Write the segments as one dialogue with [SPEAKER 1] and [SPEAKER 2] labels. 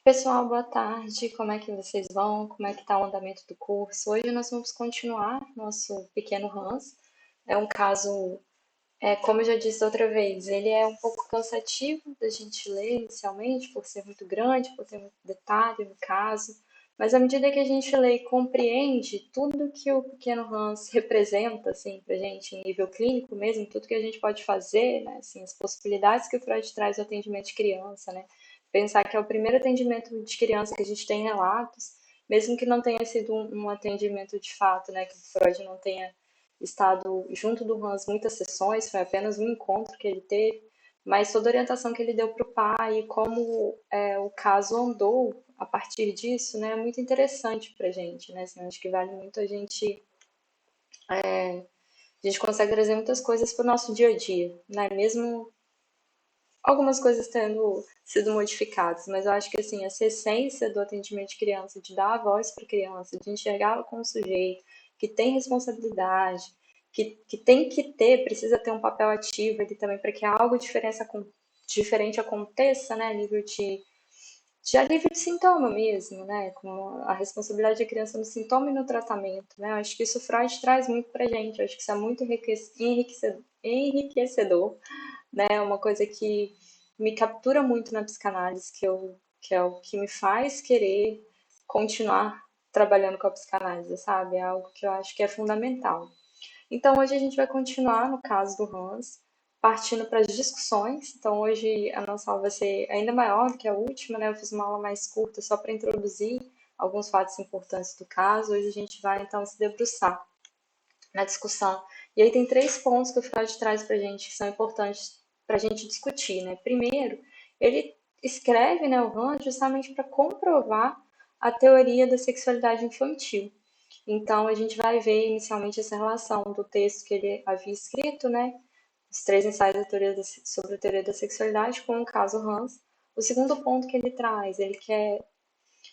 [SPEAKER 1] Pessoal, boa tarde. Como é que vocês vão? Como é que está o andamento do curso? Hoje nós vamos continuar nosso pequeno Hans. É um caso, como eu já disse outra vez, ele é um pouco cansativo da gente ler inicialmente, por ser muito grande, por ter muito detalhe no caso. Mas à medida que a gente lê e compreende tudo que o pequeno Hans representa, assim, para a gente em nível clínico mesmo, tudo que a gente pode fazer, né, assim, as possibilidades que o Freud traz no atendimento de criança, né? Pensar que é o primeiro atendimento de criança que a gente tem relatos, mesmo que não tenha sido um atendimento de fato, né, que o Freud não tenha estado junto do Hans muitas sessões, foi apenas um encontro que ele teve, mas toda a orientação que ele deu para o pai e como o caso andou a partir disso, né, é muito interessante para a gente, né, assim, acho que vale muito a gente consegue trazer muitas coisas para o nosso dia a dia, né, mesmo algumas coisas tendo sido modificadas, mas eu acho que assim, essa essência do atendimento de criança, de dar a voz para a criança, de enxergá-la como sujeito, que tem responsabilidade, que tem que ter, precisa ter um papel ativo ali também para que algo diferente aconteça, né, a nível de alívio de sintoma mesmo, né, com a responsabilidade da criança no sintoma e no tratamento, né, eu acho que isso o Freud traz muito para gente, eu acho que isso é muito enriquecedor, né? É uma coisa que me captura muito na psicanálise, que é o que me faz querer continuar trabalhando com a psicanálise, sabe? É algo que eu acho que é fundamental. Então, hoje a gente vai continuar no caso do Hans, partindo para as discussões. Então, hoje a nossa aula vai ser ainda maior do que a última, né? Eu fiz uma aula mais curta só para introduzir alguns fatos importantes do caso. Hoje a gente vai, então, se debruçar na discussão. E aí tem três pontos que o Freud traz para a gente que são importantes para a gente discutir, né? Primeiro, ele escreve, né, o Hans justamente para comprovar a teoria da sexualidade infantil. Então a gente vai ver inicialmente essa relação do texto que ele havia escrito, né, os três ensaios sobre a teoria da sexualidade com o caso Hans. O segundo ponto que ele traz, ele quer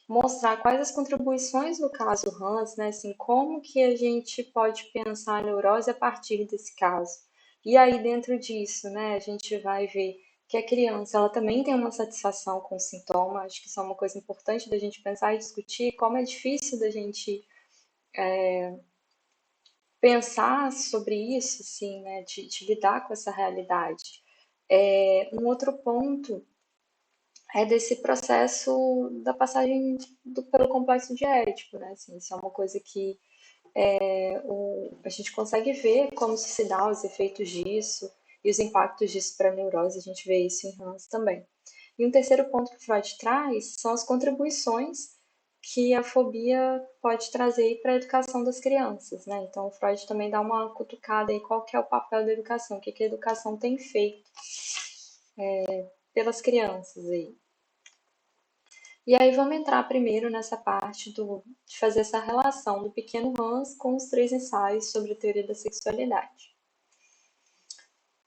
[SPEAKER 1] mostrar quais as contribuições do caso Hans, né? Assim, como que a gente pode pensar a neurose a partir desse caso. E aí, dentro disso, né, a gente vai ver que a criança, ela também tem uma satisfação com o sintoma. Acho que isso é uma coisa importante da gente pensar e discutir, como é difícil da gente pensar sobre isso, assim, né, de lidar com essa realidade. Um outro ponto é desse processo da passagem pelo complexo diético, né? Assim, isso é uma coisa que a gente consegue ver como se dá os efeitos disso e os impactos disso para a neurose, a gente vê isso em Hans também. E um terceiro ponto que Freud traz são as contribuições que a fobia pode trazer para a educação das crianças, né? Então, o Freud também dá uma cutucada aí qual que é o papel da educação, o que que a educação tem feito pelas crianças aí. E aí vamos entrar primeiro nessa parte de fazer essa relação do pequeno Hans com os três ensaios sobre a teoria da sexualidade.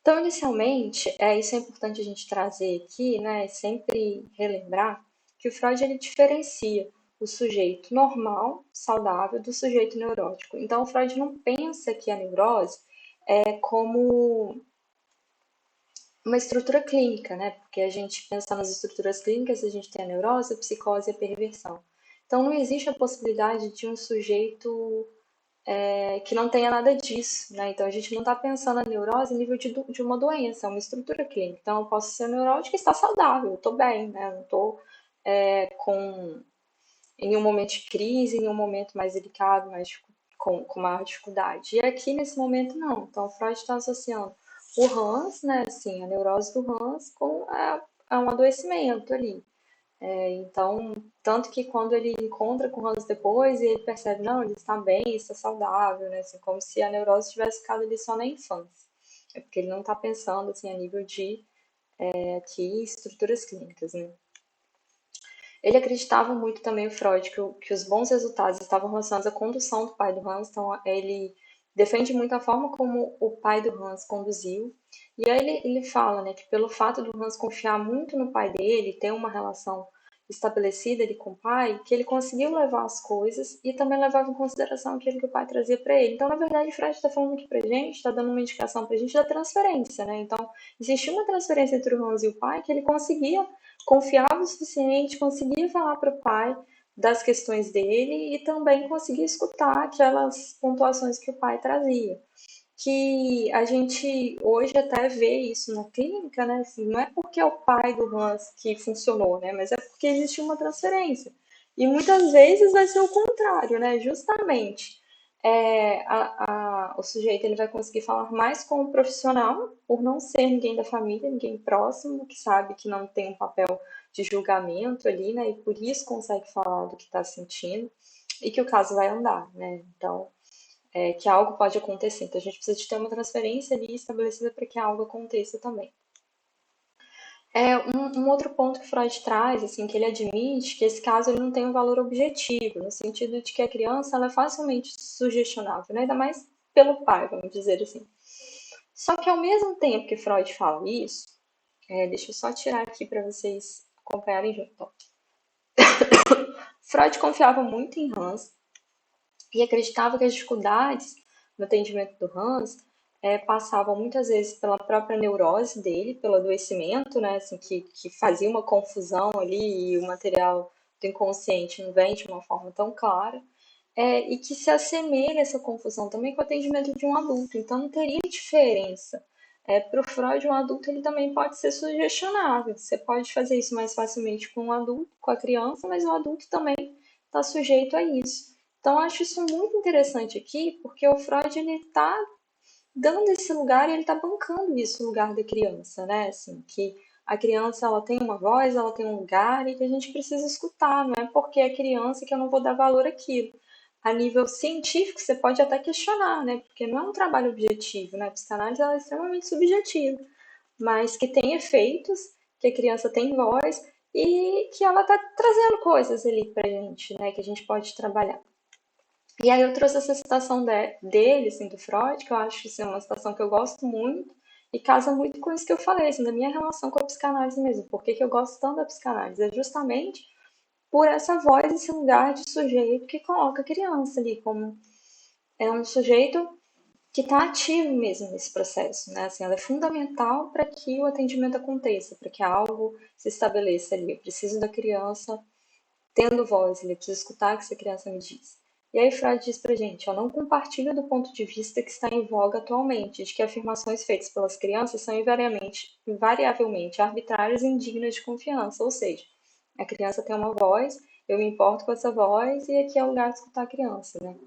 [SPEAKER 1] Então, inicialmente, isso é importante a gente trazer aqui, né, sempre relembrar que o Freud ele diferencia o sujeito normal, saudável, do sujeito neurótico. Então, o Freud não pensa que a neurose é como uma estrutura clínica, né? Porque a gente pensa nas estruturas clínicas, a gente tem a neurose, a psicose e a perversão. Então, não existe a possibilidade de um sujeito que não tenha nada disso, né? Então, a gente não está pensando a neurose em nível de uma doença, é uma estrutura clínica. Então, eu posso ser neurótica e estar saudável, eu estou bem, né? Eu não estou em um momento de crise, em um momento mais delicado, com maior dificuldade. E aqui, nesse momento, não. Então, o Freud está associando o Hans, né, assim, a neurose do Hans com um adoecimento ali. Então, tanto que quando ele encontra com o Hans depois, ele percebe, não, ele está bem, está saudável, né, assim, como se a neurose tivesse ficado ali só na infância. É porque ele não está pensando, assim, a nível de aqui, estruturas clínicas, né. Ele acreditava muito também, o Freud, que os bons resultados estavam relacionados à condução do pai do Hans, então ele defende muito a forma como o pai do Hans conduziu. E aí ele fala, né, que pelo fato do Hans confiar muito no pai dele, ter uma relação estabelecida ali com o pai, que ele conseguiu levar as coisas e também levava em consideração aquilo que o pai trazia para ele. Então, na verdade, o Freud está falando aqui para gente, está dando uma indicação para a gente da transferência, né? Então, existia uma transferência entre o Hans e o pai que ele conseguia confiava o suficiente, conseguia falar para o pai das questões dele e também conseguia escutar aquelas pontuações que o pai trazia. Que a gente hoje até vê isso na clínica, né? Assim, não é porque é o pai do Hans que funcionou, né? Mas é porque existe uma transferência. E muitas vezes vai ser o contrário, né? Justamente o sujeito ele vai conseguir falar mais com o profissional, por não ser ninguém da família, ninguém próximo, que sabe que não tem um papel de julgamento ali, né? E por isso consegue falar do que está sentindo e que o caso vai andar, né? Então, que algo pode acontecer. Então, a gente precisa de ter uma transferência ali estabelecida para que algo aconteça também. Um outro ponto que Freud traz, assim, que ele admite que esse caso ele não tem um valor objetivo, no sentido de que a criança ela é facilmente sugestionável, né? Ainda mais pelo pai, vamos dizer assim. Só que ao mesmo tempo que Freud fala isso, deixa eu só tirar aqui para vocês acompanharem junto. Então, Freud confiava muito em Hans e acreditava que as dificuldades no atendimento do Hans passavam muitas vezes pela própria neurose dele, pelo adoecimento, né, assim, que fazia uma confusão ali e o material do inconsciente não vem de uma forma tão clara, e que se assemelha essa confusão também com o atendimento de um adulto. Então não teria diferença. Para o Freud, um adulto ele também pode ser sugestionável. Você pode fazer isso mais facilmente com um adulto, com a criança, mas o adulto também está sujeito a isso. Então, eu acho isso muito interessante aqui, porque o Freud ele está dando esse lugar e ele está bancando isso, o lugar da criança, né? Assim, que a criança ela tem uma voz, ela tem um lugar e que a gente precisa escutar, não é porque é criança que eu não vou dar valor àquilo. A nível científico, você pode até questionar, né? Porque não é um trabalho objetivo, né? A psicanálise ela é extremamente subjetiva, mas que tem efeitos, que a criança tem voz e que ela está trazendo coisas ali pra gente, né? Que a gente pode trabalhar. E aí eu trouxe essa citação dele, assim, do Freud, que eu acho assim, uma citação que eu gosto muito e casa muito com isso que eu falei, assim, da minha relação com a psicanálise mesmo. Por que que eu gosto tanto da psicanálise? É justamente por essa voz, esse lugar de sujeito que coloca a criança ali como um sujeito que está ativo mesmo nesse processo, né? Assim, ela é fundamental para que o atendimento aconteça, para que algo se estabeleça ali. Eu preciso da criança tendo voz, ele precisa escutar o que essa criança me diz. E aí Freud diz pra gente, ó, não compartilha do ponto de vista que está em voga atualmente, de que afirmações feitas pelas crianças são invariavelmente arbitrárias e indignas de confiança, ou seja, a criança tem uma voz, eu me importo com essa voz e aqui é o lugar de escutar a criança, né?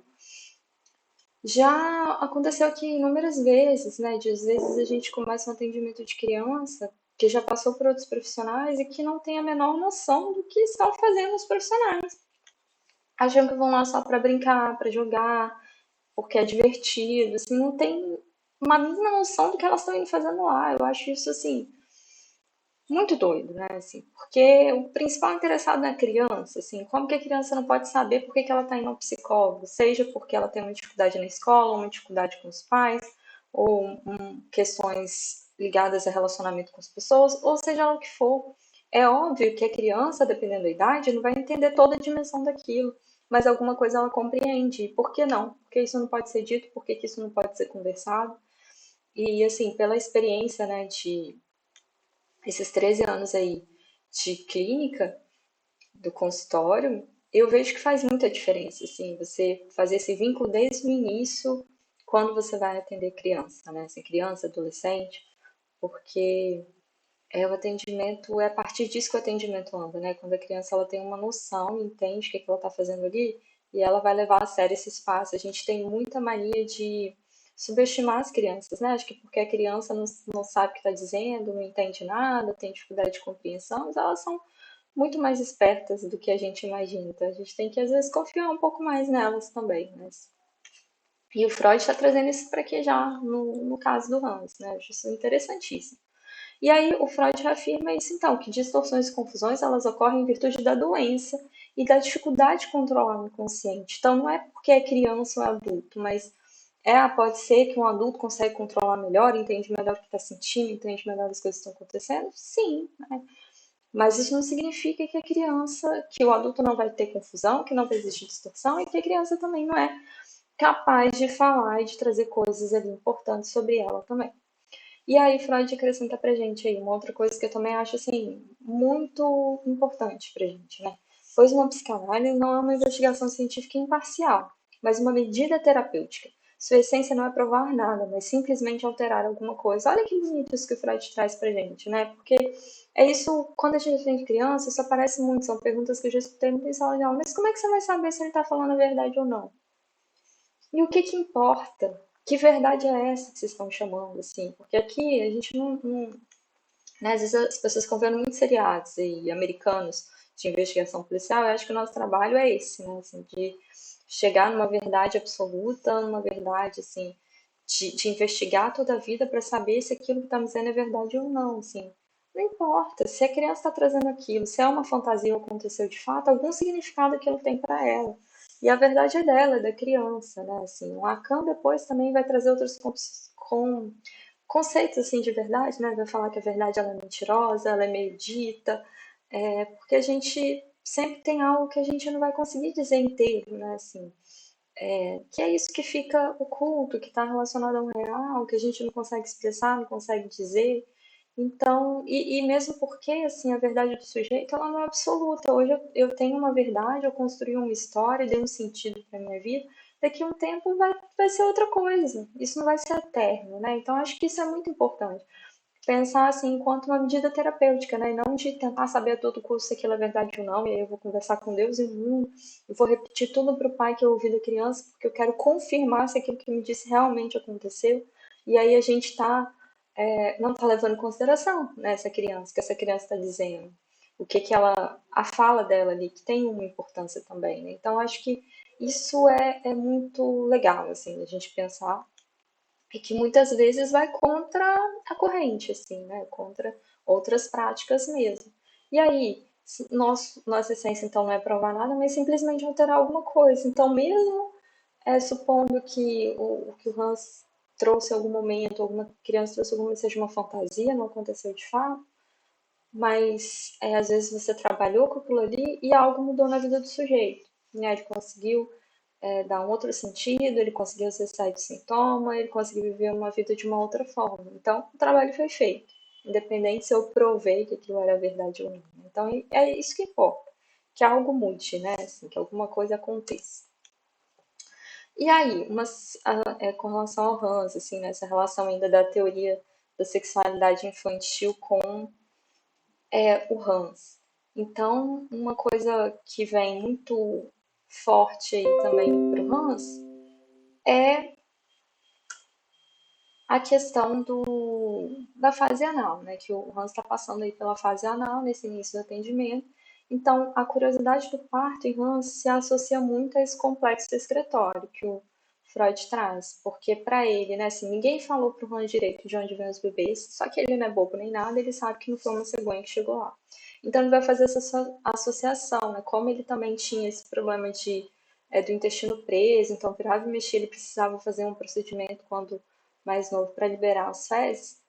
[SPEAKER 1] Já aconteceu aqui inúmeras vezes, né? De às vezes a gente começa um atendimento de criança que já passou por outros profissionais e que não tem a menor noção do que estão fazendo os profissionais. Acham que vão lá só para brincar, para jogar, porque é divertido, assim, não tem uma mínima noção do que elas estão indo fazendo lá. Eu acho isso, assim, muito doido, né? Assim, porque o principal interessado na criança, assim, como que a criança não pode saber por que que ela está indo ao psicólogo? Seja porque ela tem uma dificuldade na escola, uma dificuldade com os pais, ou questões ligadas a relacionamento com as pessoas, ou seja lá o que for. É óbvio que a criança, dependendo da idade, não vai entender toda a dimensão daquilo, mas alguma coisa ela compreende. Por que não? Porque isso não pode ser dito, por que que isso não pode ser conversado? E, assim, pela experiência, né, de esses 13 anos aí de clínica, do consultório, eu vejo que faz muita diferença, assim, você fazer esse vínculo desde o início, quando você vai atender criança, né? Assim, criança, adolescente, porque o atendimento, é a partir disso que o atendimento anda, né? Quando a criança ela tem uma noção, entende o que, que ela está fazendo ali, e ela vai levar a sério esse espaço. A gente tem muita mania de subestimar as crianças, né? Acho que porque a criança não sabe o que está dizendo, não entende nada, tem dificuldade de compreensão, mas elas são muito mais espertas do que a gente imagina. Então a gente tem que, às vezes, confiar um pouco mais nelas também, né? E o Freud está trazendo isso para aqui já, no caso do Hans, né? Eu acho isso interessantíssimo. E aí o Freud reafirma isso, então, que distorções e confusões elas ocorrem em virtude da doença e da dificuldade de controlar o inconsciente. Então não é porque é criança ou é adulto, mas pode ser que um adulto consegue controlar melhor, entende melhor o que está sentindo, entende melhor as coisas que estão acontecendo? Sim, né? Mas isso não significa que a criança, que o adulto não vai ter confusão, que não vai existir distorção e que a criança também não é capaz de falar e de trazer coisas ali importantes sobre ela também. E aí Freud acrescenta pra gente aí uma outra coisa que eu também acho assim muito importante pra gente, né? Pois uma psicanálise não é uma investigação científica imparcial, mas uma medida terapêutica. Sua essência não é provar nada, mas simplesmente alterar alguma coisa. Olha que bonito isso que o Freud traz pra gente, né? Porque é isso, quando a gente é criança, isso aparece muito, são perguntas que eu já escutei muito em sala de aula. Mas como é que você vai saber se ele está falando a verdade ou não? E o que que importa? Que verdade é essa que vocês estão chamando, assim? Porque aqui a gente não, né, às vezes as pessoas ficam vendo muitos seriados e americanos de investigação policial. Eu acho que o nosso trabalho é esse, né? Assim, de chegar numa verdade absoluta, numa verdade, assim, de investigar toda a vida para saber se aquilo que está me dizendo é verdade ou não, assim. Não importa, se a criança está trazendo aquilo, se é uma fantasia ou aconteceu de fato, algum significado aquilo tem para ela. E a verdade é dela, é da criança, né? Assim, o Lacan depois também vai trazer outros conceitos assim de verdade, né? Vai falar que a verdade ela é mentirosa, ela é meio dita, porque a gente sempre tem algo que a gente não vai conseguir dizer inteiro, né? Assim, que é isso que fica oculto, que está relacionado ao real, que a gente não consegue expressar, não consegue dizer. Então, e mesmo porque assim a verdade do sujeito ela não é absoluta. Hoje eu tenho uma verdade, eu construí uma história, dei um sentido para minha vida. Daqui a um tempo vai ser outra coisa. Isso não vai ser eterno, né? Então acho que isso é muito importante. Pensar assim enquanto uma medida terapêutica, né? E não de tentar saber a todo custo se aquilo é verdade ou não. E aí eu vou conversar com Deus e o mundo, eu vou repetir tudo para o pai que eu ouvi da criança, porque eu quero confirmar se aquilo que me disse realmente aconteceu. E aí a gente não está levando em consideração, né, essa criança, que essa criança está dizendo, o que que ela, a fala dela ali, que tem uma importância também, né? Então acho que isso é muito legal, assim, a gente pensar e que muitas vezes vai contra a corrente, assim, né? Contra outras práticas mesmo. E aí, nossa essência então não é provar nada, mas simplesmente alterar alguma coisa. Então, mesmo supondo que que o Hans trouxe em algum momento, alguma criança trouxe alguma momento, seja uma fantasia, não aconteceu de fato, mas às vezes você trabalhou com aquilo ali e algo mudou na vida do sujeito, né? Ele conseguiu dar um outro sentido, ele conseguiu acessar esse sintoma, ele conseguiu viver uma vida de uma outra forma. Então, o trabalho foi feito, independente se eu provei que aquilo era verdade ou não. Então, é isso que importa, que algo mude, né? Assim, que alguma coisa aconteça. E aí, com relação ao Hans, assim, nessa relação ainda da teoria da sexualidade infantil com o Hans. Então, uma coisa que vem muito forte aí também para o Hans é a questão da fase anal, né? Que o Hans está passando aí pela fase anal nesse início do atendimento. Então, a curiosidade do parto em Hans se associa muito a esse complexo excretório que o Freud traz, porque para ele, né, assim, ninguém falou para o Hans direito de onde vêm os bebês, só que ele não é bobo nem nada, ele sabe que não foi uma cegonha que chegou lá. Então, ele vai fazer essa associação, né? Como ele também tinha esse problema do intestino preso, então virava e mexia, ele precisava fazer um procedimento quando mais novo para liberar as fezes,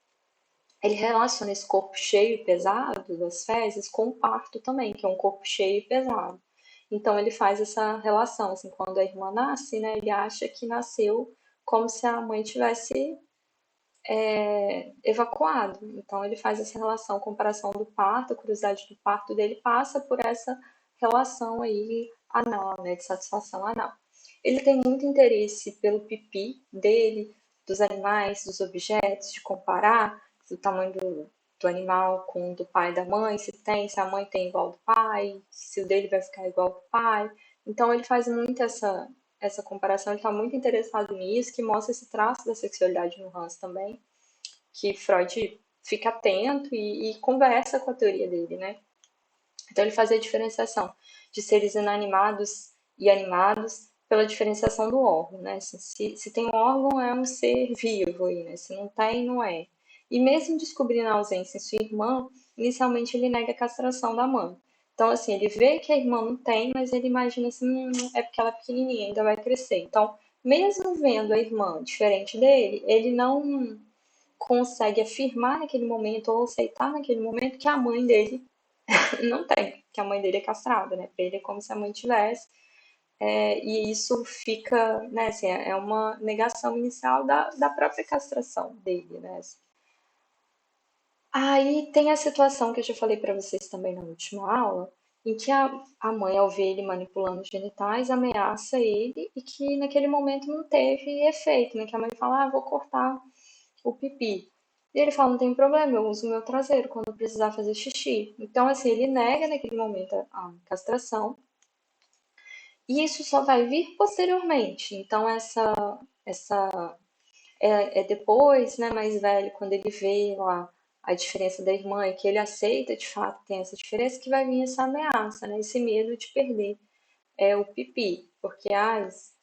[SPEAKER 1] ele relaciona esse corpo cheio e pesado das fezes com o parto também, que é um corpo cheio e pesado. Então ele faz essa relação, assim, quando a irmã nasce, né, ele acha que nasceu como se a mãe tivesse evacuado. Então ele faz essa relação, comparação do parto, a curiosidade do parto dele passa por essa relação aí anal, né, de satisfação anal. Ele tem muito interesse pelo pipi dele, dos animais, dos objetos, de comparar o tamanho do animal com o do pai e da mãe, se a mãe tem igual ao do pai, se o dele vai ficar igual ao do pai. Então ele faz muito essa comparação, ele está muito interessado nisso, que mostra esse traço da sexualidade no Hans também, que Freud fica atento e conversa com a teoria dele, né? Então ele fazia a diferenciação de seres inanimados e animados pela diferenciação do órgão, né? Se tem um órgão, é um ser vivo aí, né? Se não tem, não é. E mesmo descobrindo a ausência em sua irmã, inicialmente ele nega a castração da mãe. Então, assim, ele vê que a irmã não tem, mas ele imagina assim, é porque ela é pequenininha, ainda vai crescer. Então, mesmo vendo a irmã diferente dele, ele não consegue afirmar naquele momento ou aceitar naquele momento que a mãe dele não tem, que a mãe dele é castrada, né? Para ele é como se a mãe tivesse. E isso fica, né, assim, é uma negação inicial da própria castração dele, né? Assim. Aí tem a situação que eu já falei para vocês também na última aula, em que a mãe, ao ver ele manipulando os genitais, ameaça ele e que naquele momento não teve efeito, né? Que a mãe fala, vou cortar o pipi. E ele fala, não tem problema, eu uso o meu traseiro quando eu precisar fazer xixi. Então, assim, ele nega naquele momento a castração e isso só vai vir posteriormente. Então, essa é depois, né, mais velho, quando ele vê lá a diferença da irmã e que ele aceita de fato que tem essa diferença, que vai vir essa ameaça, né, esse medo de perder o pipi, porque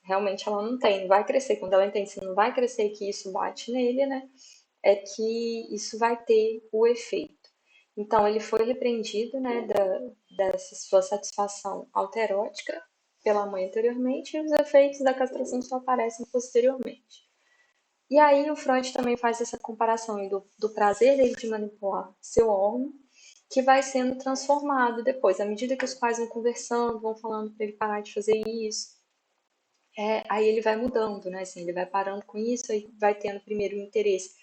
[SPEAKER 1] realmente ela não tem, não vai crescer. Quando ela entende que não vai crescer, que isso bate nele, né, é que isso vai ter o efeito. Então ele foi repreendido, né, dessa sua satisfação autoerótica pela mãe anteriormente e os efeitos da castração só aparecem posteriormente. E aí o Freud também faz essa comparação aí do prazer dele de manipular seu órgão, que vai sendo transformado depois, à medida que os pais vão conversando, vão falando para ele parar de fazer isso, aí ele vai mudando, né? Assim, ele vai parando com isso, aí vai tendo primeiro o interesse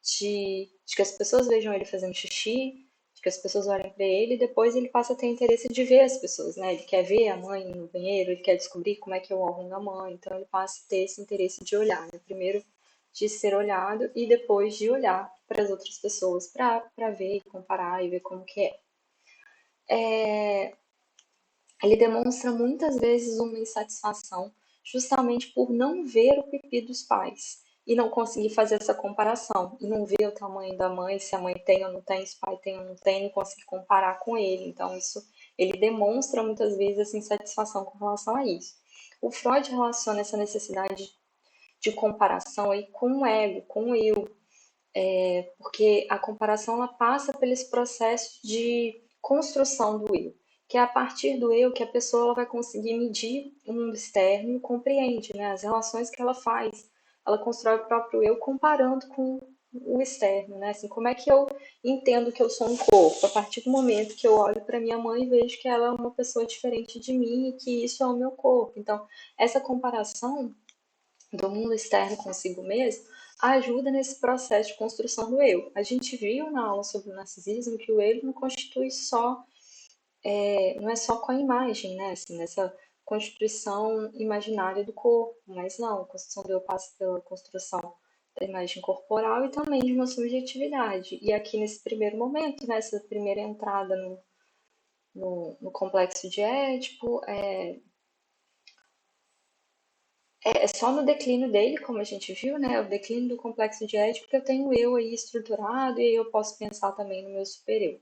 [SPEAKER 1] de que as pessoas vejam ele fazendo xixi, de que as pessoas olhem para ele, e depois ele passa a ter interesse de ver as pessoas, né? Ele quer ver a mãe no banheiro, ele quer descobrir como é que é o órgão da mãe, então ele passa a ter esse interesse de olhar, né? Primeiro de ser olhado e depois de olhar para as outras pessoas para ver, comparar e ver como que é. Ele demonstra muitas vezes uma insatisfação justamente por não ver o pipi dos pais e não conseguir fazer essa comparação e não ver o tamanho da mãe, se a mãe tem ou não tem, se o pai tem ou não tem, e conseguir comparar com ele. Então isso ele demonstra muitas vezes essa insatisfação com relação a isso. O Freud relaciona essa necessidade de comparação aí com o ego, com o eu, porque a comparação ela passa por esse processo de construção do eu, que é a partir do eu que a pessoa ela vai conseguir medir o mundo externo e compreende, né, as relações que ela faz. Ela constrói o próprio eu comparando com o externo, né? Assim, como é que eu entendo que eu sou um corpo? A partir do momento que eu olho para minha mãe e vejo que ela é uma pessoa diferente de mim e que isso é o meu corpo. Então, essa comparação do mundo externo consigo mesmo, ajuda nesse processo de construção do eu. A gente viu na aula sobre o narcisismo que o eu não constitui só, não é só com a imagem, né? Assim, nessa constituição imaginária do corpo, mas não, a construção do eu passa pela construção da imagem corporal e também de uma subjetividade. E aqui nesse primeiro momento, nessa primeira entrada no complexo de Édipo, é só no declínio dele, como a gente viu, né? O declínio do complexo de Édipo, que eu tenho o eu aí estruturado e aí eu posso pensar também no meu superior.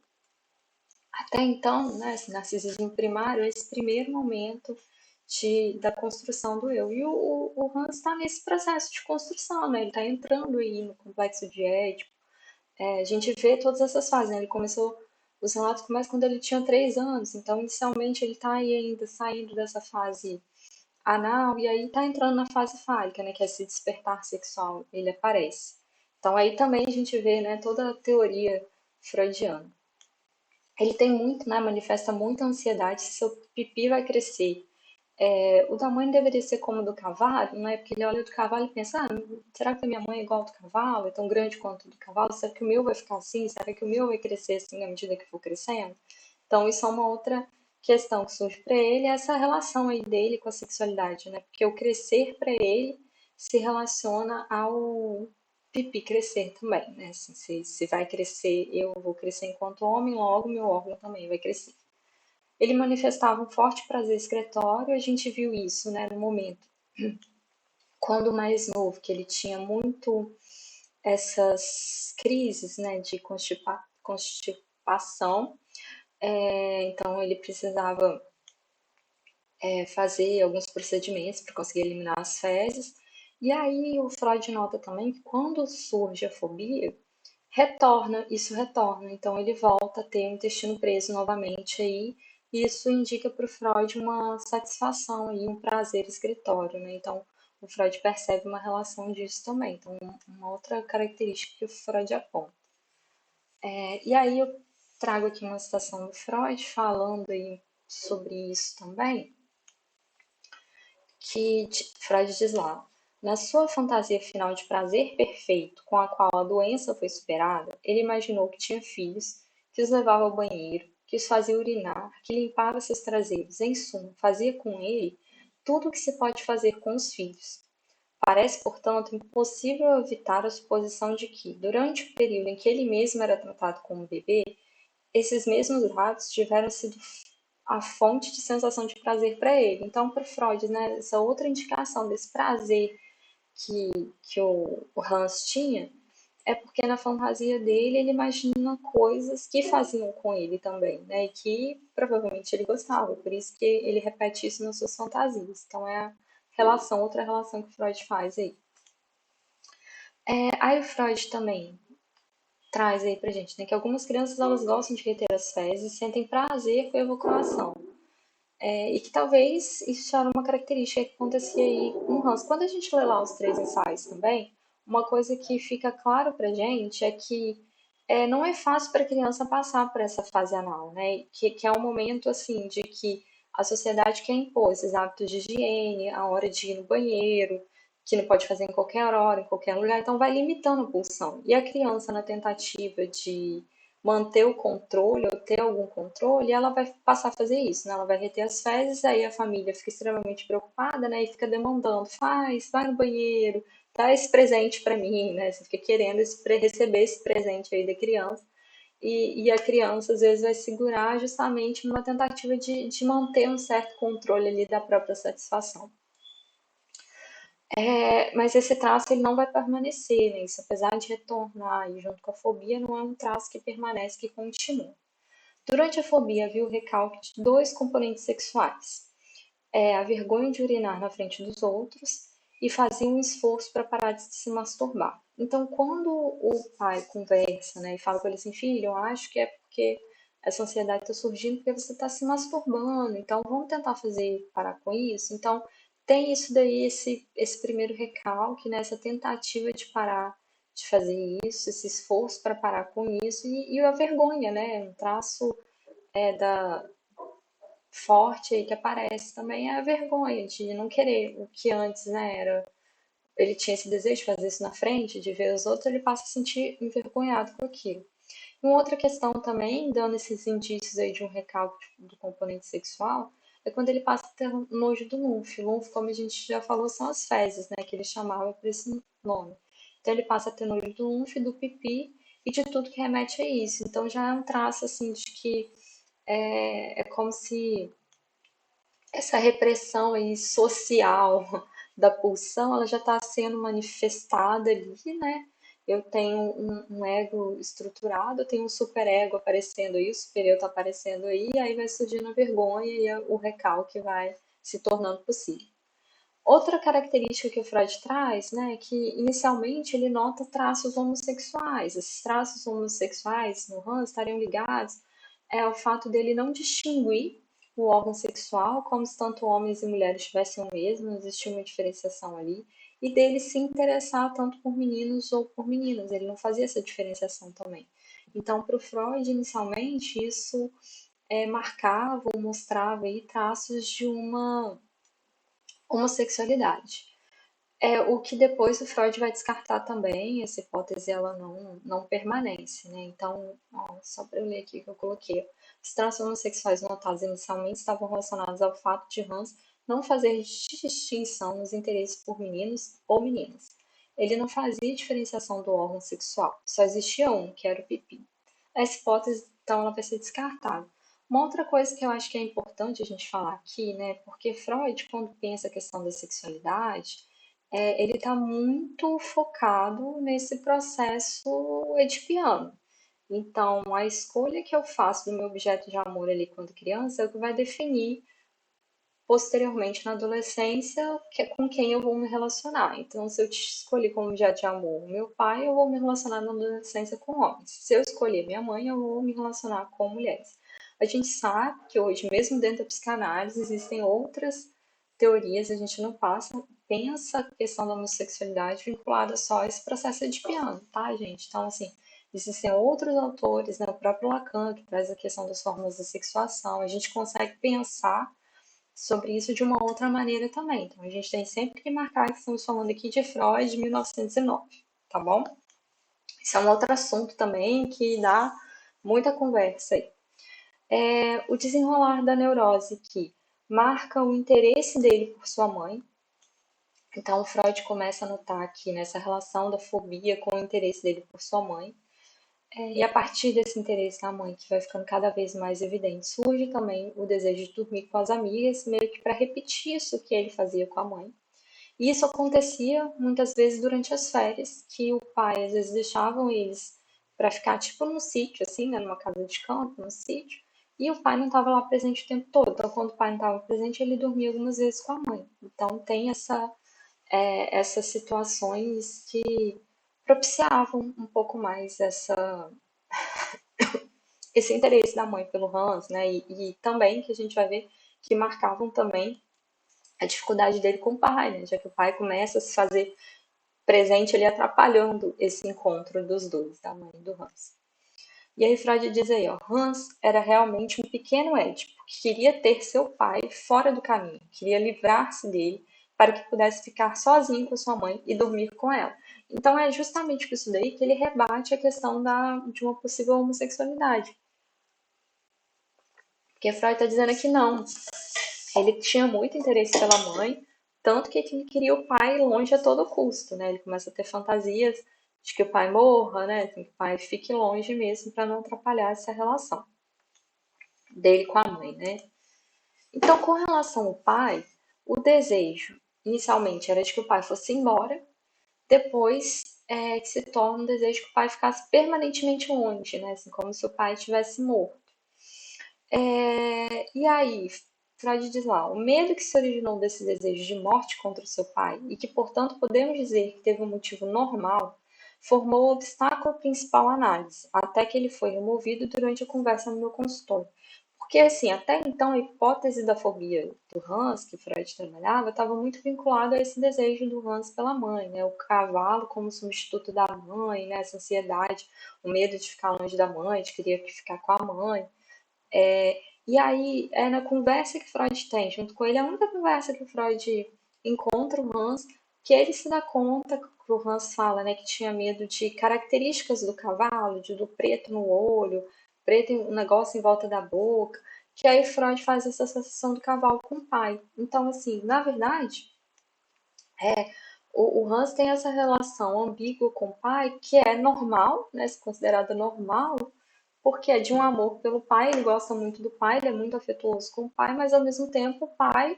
[SPEAKER 1] Até então, né, esse narcisismo primário é esse primeiro momento da construção do eu. E o Hans está nesse processo de construção, né? Ele está entrando aí no complexo de Édipo. A gente vê todas essas fases, né? Os relatos começam quando ele tinha 3 anos, então inicialmente ele está aí ainda saindo dessa fase anal, e aí tá entrando na fase fálica, né, que é esse despertar sexual, ele aparece. Então aí também a gente vê, né, toda a teoria freudiana. Ele tem muito, né, manifesta muita ansiedade se seu pipi vai crescer. O tamanho deveria ser como o do cavalo, né, porque ele olha do cavalo e pensa, será que a minha mãe é igual ao do cavalo, é tão grande quanto o do cavalo? Será que o meu vai ficar assim? Será que o meu vai crescer assim à medida que for crescendo? Então, isso é uma outra questão que surge para ele, é essa relação aí dele com a sexualidade, né? Porque o crescer para ele se relaciona ao pipi crescer também, né? Assim, se vai crescer, eu vou crescer enquanto homem, logo meu órgão também vai crescer. Ele manifestava um forte prazer excretório, a gente viu isso, né, no momento quando mais novo, que ele tinha muito essas crises, né, de constipação, então ele precisava fazer alguns procedimentos para conseguir eliminar as fezes. E aí o Freud nota também que quando surge a fobia, isso retorna. Então ele volta a ter o intestino preso novamente aí. E isso indica para o Freud uma satisfação e um prazer excretório, né? Então o Freud percebe uma relação disso também. Então uma outra característica que o Freud aponta. E aí eu trago aqui uma citação do Freud falando aí sobre isso também, que Freud diz lá: Na sua fantasia final de prazer perfeito, com a qual a doença foi superada, ele imaginou que tinha filhos, que os levava ao banheiro, que os fazia urinar, que limpava seus traseiros, em suma, fazia com ele tudo o que se pode fazer com os filhos. Parece, portanto, impossível evitar a suposição de que, durante o período em que ele mesmo era tratado como bebê, esses mesmos atos tiveram sido a fonte de sensação de prazer para ele. Então, para Freud, né, essa outra indicação desse prazer que o Hans tinha, é porque na fantasia dele ele imagina coisas que faziam com ele também, né? E que provavelmente ele gostava, por isso que ele repete isso nas suas fantasias. Então é a relação, outra relação que o Freud faz aí. Aí o Freud também traz aí pra gente, né, que algumas crianças elas gostam de reter as fezes e sentem prazer com a evacuação. E que talvez isso era uma característica que acontecia aí com o Hans. Quando a gente lê lá os três ensaios também, uma coisa que fica claro pra gente é que não é fácil para a criança passar por essa fase anal, né? Que é um momento assim de que a sociedade quer impor esses hábitos de higiene, a hora de ir no banheiro, que não pode fazer em qualquer hora, em qualquer lugar, então vai limitando a pulsão. E a criança, na tentativa de manter o controle ou ter algum controle, ela vai passar a fazer isso, né? Ela vai reter as fezes, aí a família fica extremamente preocupada, né? E fica demandando, faz, vai no banheiro, dá esse presente para mim, né? Você fica querendo receber esse presente aí da criança. E a criança às vezes vai segurar justamente numa tentativa de manter um certo controle ali da própria satisfação. Mas esse traço ele não vai permanecer, né? Isso apesar de retornar e junto com a fobia, não é um traço que permanece, que continua. Durante a fobia havia o recalque de dois componentes sexuais: a vergonha de urinar na frente dos outros e fazia um esforço para parar de se masturbar. Então, quando o pai conversa, né, e fala com ele assim, filho, eu acho que é porque essa ansiedade está surgindo porque você está se masturbando, então vamos tentar fazer parar com isso. Então, tem isso daí, esse primeiro recalque, né, essa tentativa de parar de fazer isso, esse esforço para parar com isso, e a vergonha, né, um traço da forte aí que aparece também é a vergonha de não querer o que antes, né, era ele tinha esse desejo de fazer isso na frente, de ver os outros, ele passa a se sentir envergonhado com aquilo. Uma outra questão também, dando esses indícios aí de um recalque do componente sexual, é quando ele passa a ter nojo do linfo. Linfo, como a gente já falou, são as fezes, né, que ele chamava por esse nome. Então ele passa a ter nojo do linfo, do pipi e de tudo que remete a isso. Então já é um traço assim de que é como se essa repressão aí social da pulsão, ela já está sendo manifestada ali, né? Eu tenho um ego estruturado, eu tenho um superego aparecendo aí, o supereu está aparecendo aí, e aí vai surgindo a vergonha e o recalque vai se tornando possível. Outra característica que o Freud traz, né, é que inicialmente ele nota traços homossexuais. Esses traços homossexuais no Hans estariam ligados ao fato dele não distinguir o órgão sexual como se tanto homens e mulheres tivessem o mesmo, não existia uma diferenciação ali, e dele se interessar tanto por meninos ou por meninas, ele não fazia essa diferenciação também. Então, para o Freud, inicialmente, isso marcava ou mostrava aí traços de uma homossexualidade. O que depois o Freud vai descartar também, essa hipótese ela não permanece, né? Então, ó, só para eu ler aqui que eu coloquei, os traços homossexuais notados inicialmente estavam relacionados ao fato de Hans não fazer distinção nos interesses por meninos ou meninas. Ele não fazia diferenciação do órgão sexual, só existia um, que era o pipi. Essa hipótese, então, ela vai ser descartada. Uma outra coisa que eu acho que é importante a gente falar aqui, né? Porque Freud, quando pensa a questão da sexualidade, ele está muito focado nesse processo edipiano. Então, a escolha que eu faço do meu objeto de amor ali quando criança é o que vai definir posteriormente na adolescência com quem eu vou me relacionar. Então, se eu te escolhi como objeto de amor meu pai, eu vou me relacionar na adolescência com homens. Se eu escolher minha mãe, eu vou me relacionar com mulheres. A gente sabe que hoje, mesmo dentro da psicanálise, existem outras teorias, a gente não pensa a questão da homossexualidade vinculada só a esse processo edipiano, tá, gente? Então, assim, existem outros autores, né, o próprio Lacan, que traz a questão das formas da sexuação, a gente consegue pensar sobre isso de uma outra maneira também. Então, a gente tem sempre que marcar que estamos falando aqui de Freud, 1909, tá bom? Isso é um outro assunto também que dá muita conversa aí. O desenrolar da neurose que marca o interesse dele por sua mãe. Então, o Freud começa a notar aqui nessa relação da fobia com o interesse dele por sua mãe. E a partir desse interesse da mãe, que vai ficando cada vez mais evidente, surge também o desejo de dormir com as amigas, meio que para repetir isso que ele fazia com a mãe. E isso acontecia muitas vezes durante as férias, que o pai às vezes deixavam eles para ficar tipo no sítio, assim, né, numa casa de campo, no sítio, e o pai não estava lá presente o tempo todo. Então, quando o pai não estava presente, ele dormia algumas vezes com a mãe. Então, tem essas situações que propiciavam um pouco mais esse interesse da mãe pelo Hans, né? E também que a gente vai ver que marcavam também a dificuldade dele com o pai, né? Já que o pai começa a se fazer presente ali atrapalhando esse encontro dos dois, da mãe e do Hans. E aí Freud diz aí, ó, Hans era realmente um pequeno Édipo que queria ter seu pai fora do caminho, queria livrar-se dele para que pudesse ficar sozinho com sua mãe e dormir com ela. Então é justamente por isso daí que ele rebate a questão de uma possível homossexualidade. Porque Freud está dizendo que não, ele tinha muito interesse pela mãe, tanto que ele queria o pai longe a todo custo, né? Ele começa a ter fantasias de que o pai morra, né? Que o pai fique longe mesmo para não atrapalhar essa relação dele com a mãe, né? Então, com relação ao pai, o desejo inicialmente era de que o pai fosse embora, depois que se torna um desejo que o pai ficasse permanentemente longe, né? Assim, como se o pai tivesse morto. E aí, Freud diz lá, o medo que se originou desse desejo de morte contra o seu pai, e que, portanto, podemos dizer que teve um motivo normal, formou o obstáculo principal à análise, até que ele foi removido durante a conversa no meu consultório. Porque, assim, até então, a hipótese da fobia do Hans, que Freud trabalhava, estava muito vinculada a esse desejo do Hans pela mãe, né? O cavalo como substituto da mãe, né? Essa ansiedade, o medo de ficar longe da mãe, de querer ficar com a mãe. E aí, é na conversa que Freud tem junto com ele, a única conversa que o Freud encontra o Hans, que ele se dá conta, que o Hans fala, né, que tinha medo de características do cavalo, do preto no olho, preto um negócio em volta da boca, que aí Freud faz essa associação do cavalo com o pai. Então, assim, na verdade, o Hans tem essa relação ambígua com o pai, que é normal, né, se considerada normal, porque é de um amor pelo pai, ele gosta muito do pai, ele é muito afetuoso com o pai, mas ao mesmo tempo o pai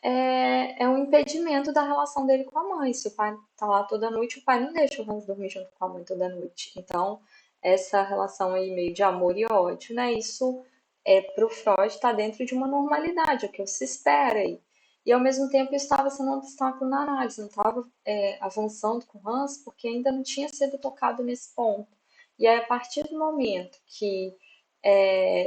[SPEAKER 1] é um impedimento da relação dele com a mãe. Se o pai tá lá toda noite, o pai não deixa o Hans dormir junto com a mãe toda noite. Então, essa relação aí meio de amor e ódio, né? Isso para o Freud está dentro de uma normalidade, é o que se espera aí. E ao mesmo tempo estava sendo um obstáculo na análise, não estava avançando com o Hans, porque ainda não tinha sido tocado nesse ponto. E aí, a partir do momento que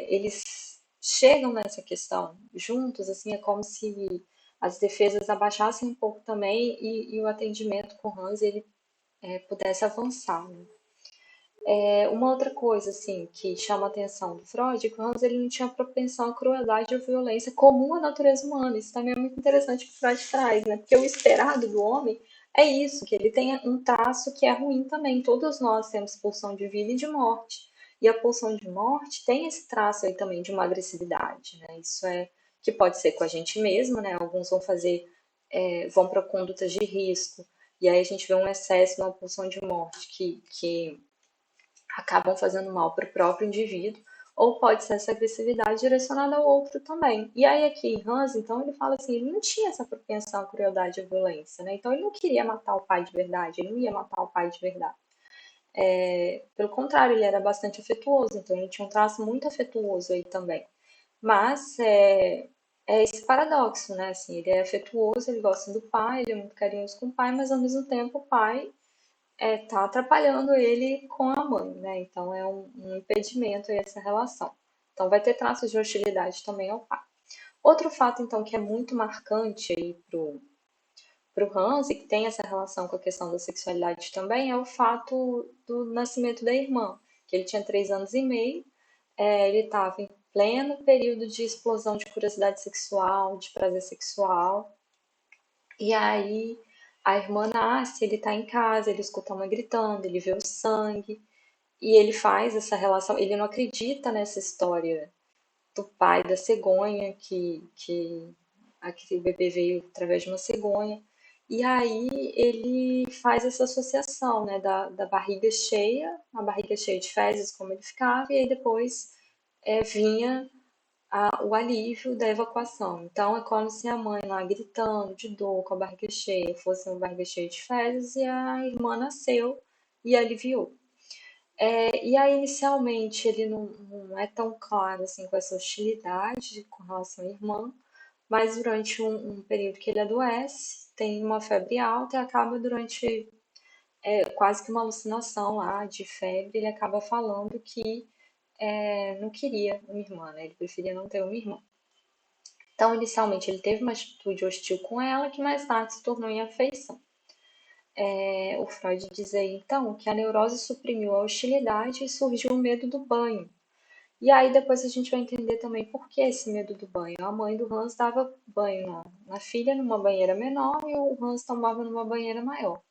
[SPEAKER 1] eles chegam nessa questão juntos, assim, é como se as defesas abaixassem um pouco também e o atendimento com o Hans ele pudesse avançar, né? Uma outra coisa assim que chama a atenção do Freud é que o Hans ele não tinha propensão à crueldade ou violência comum à natureza humana. Isso também é muito interessante que o Freud traz, né? Porque o esperado do homem é isso, que ele tenha um traço que é ruim também. Todos nós temos pulsão de vida e de morte. E a pulsão de morte tem esse traço aí também de uma agressividade, né? Isso é que pode ser com a gente mesmo, né? Alguns vão fazer, vão para condutas de risco, e aí a gente vê um excesso na pulsão de morte que acabam fazendo mal para o próprio indivíduo, ou pode ser essa agressividade direcionada ao outro também. E aí aqui em Hans, então, ele fala assim, ele não tinha essa propensão à crueldade e à violência, né? Então ele não queria matar o pai de verdade, ele não ia matar o pai de verdade. Pelo contrário, ele era bastante afetuoso, então ele tinha um traço muito afetuoso aí também. Mas é esse paradoxo, né? Assim, ele é afetuoso, ele gosta do pai, ele é muito carinhoso com o pai, mas ao mesmo tempo o pai tá atrapalhando ele com a mãe, né? Então é um impedimento aí essa relação. Então vai ter traços de hostilidade também ao pai. Outro fato, então, que é muito marcante aí pro Hans e que tem essa relação com a questão da sexualidade também é o fato do nascimento da irmã, que ele tinha 3 anos e meio, ele estava em pleno período de explosão de curiosidade sexual, de prazer sexual. E aí a irmã nasce, ele tá em casa, ele escuta a mãe gritando, ele vê o sangue, e ele faz essa relação, ele não acredita nessa história do pai da cegonha, que aquele bebê veio através de uma cegonha. E aí ele faz essa associação, né, da barriga cheia, a barriga cheia de fezes, como ele ficava, e aí depois vinha o alívio da evacuação. Então é como se a mãe lá gritando de dor com a barriga cheia, fosse uma barriga cheia de fezes, e a irmã nasceu e aliviou. E aí, inicialmente, ele não é tão claro assim com essa hostilidade com relação à irmã, mas durante um período que ele adoece, tem uma febre alta e acaba durante quase que uma alucinação lá de febre, ele acaba falando que não queria uma irmã, né? Ele preferia não ter uma irmã. Então, inicialmente, ele teve uma atitude hostil com ela, que mais tarde se tornou em afeição. O Freud diz aí, então, que a neurose suprimiu a hostilidade e surgiu o medo do banho. E aí depois a gente vai entender também por que esse medo do banho. A mãe do Hans dava banho na filha numa banheira menor e o Hans tomava numa banheira maior.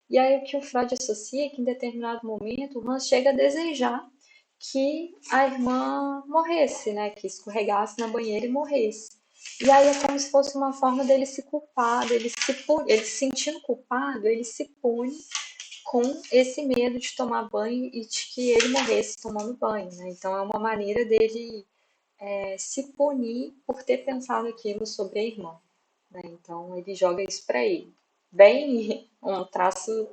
[SPEAKER 1] E aí o que o Freud associa é que em determinado momento o Hans chega a desejar que a irmã morresse, né? Que escorregasse na banheira e morresse. E aí é como se fosse uma forma dele se culpar, ele se sentindo culpado, ele se pune com esse medo de tomar banho e de que ele morresse tomando banho, né? Então é uma maneira dele se punir por ter pensado aquilo sobre a irmã, né? Então ele joga isso para ele. Bem um traço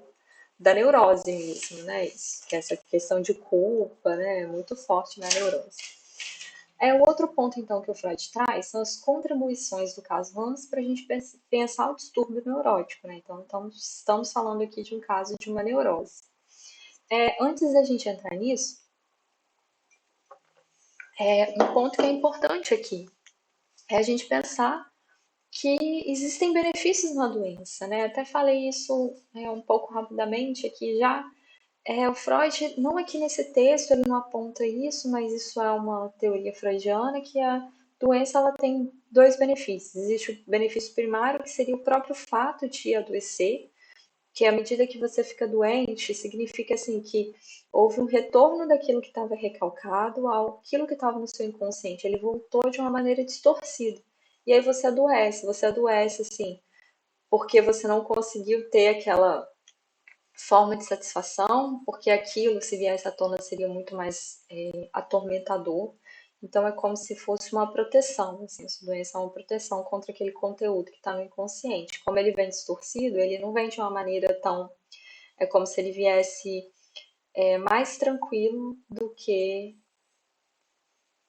[SPEAKER 1] da neurose mesmo, né? Isso, que é essa questão de culpa, né? É muito forte na neurose. O outro ponto, então, que o Freud traz são as contribuições do caso Hans para a gente pensar o distúrbio neurótico, né? Então, estamos falando aqui de um caso de uma neurose. Antes da gente entrar nisso, um ponto que é importante aqui é a gente pensar que existem benefícios na doença, né? Até falei isso um pouco rapidamente aqui já. O Freud, não aqui nesse texto, ele não aponta isso, mas isso é uma teoria freudiana, que a doença ela tem dois benefícios. Existe o benefício primário, que seria o próprio fato de adoecer, que à medida que você fica doente, significa assim que houve um retorno daquilo que estava recalcado àquilo que estava no seu inconsciente. Ele voltou de uma maneira distorcida. E aí você adoece assim, porque você não conseguiu ter aquela forma de satisfação, porque aquilo, se viesse à tona, seria muito mais atormentador. Então é como se fosse uma proteção, assim, essa doença é uma proteção contra aquele conteúdo que está no inconsciente. Como ele vem distorcido, ele não vem de uma maneira tão. É como se ele viesse mais tranquilo do que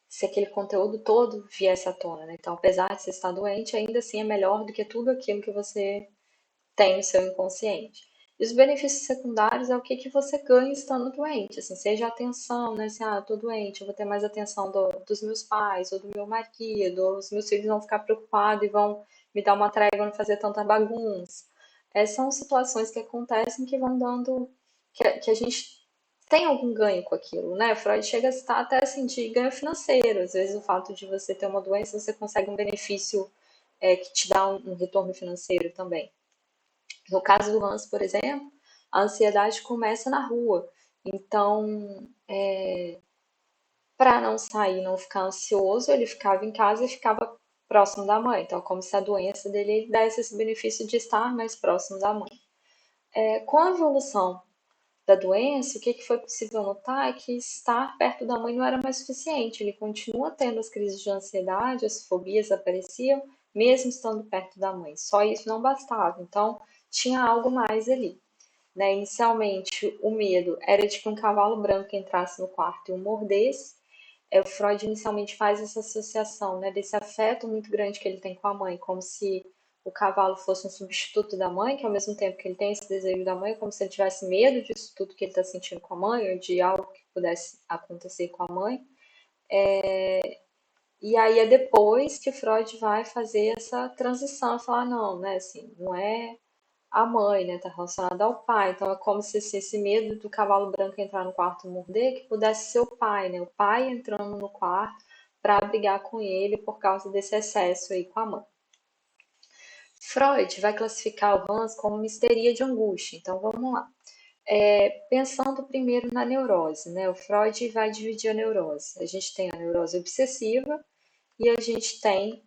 [SPEAKER 1] se aquele conteúdo todo viesse à tona, né? Então, apesar de você estar doente, ainda assim é melhor do que tudo aquilo que você tem no seu inconsciente. E os benefícios secundários é o que você ganha estando doente, assim, seja a atenção, né? Assim, eu tô doente, eu vou ter mais atenção dos meus pais, ou do meu marido, ou os meus filhos vão ficar preocupados e vão me dar uma trégua, não fazer tanta bagunça. São situações que acontecem que vão dando, que a gente tem algum ganho com aquilo, né? Freud chega a citar até assim de ganho financeiro. Às vezes o fato de você ter uma doença, você consegue um benefício que te dá um retorno financeiro também. No caso do Hans, por exemplo, a ansiedade começa na rua. Então, para não sair, não ficar ansioso, ele ficava em casa e ficava próximo da mãe. Então, como se a doença dele desse esse benefício de estar mais próximo da mãe. Com a evolução da doença, o que foi possível notar é que estar perto da mãe não era mais suficiente. Ele continua tendo as crises de ansiedade, as fobias apareciam, mesmo estando perto da mãe. Só isso não bastava. Então, tinha algo mais ali. Né? Inicialmente, o medo era de que um cavalo branco entrasse no quarto e o mordesse. O Freud inicialmente faz essa associação, né, desse afeto muito grande que ele tem com a mãe, como se o cavalo fosse um substituto da mãe, que ao mesmo tempo que ele tem esse desejo da mãe, como se ele tivesse medo disso tudo que ele está sentindo com a mãe, ou de algo que pudesse acontecer com a mãe. E aí é depois que Freud vai fazer essa transição, falar, não, né, assim, não é a mãe, né? Tá relacionada ao pai. Então é como se esse medo do cavalo branco entrar no quarto e morder, que pudesse ser o pai, né? O pai entrando no quarto para brigar com ele por causa desse excesso aí com a mãe. Freud vai classificar o Hans como uma histeria de angústia. Então vamos lá. Pensando primeiro na neurose, né? O Freud vai dividir a neurose. A gente tem a neurose obsessiva e a gente tem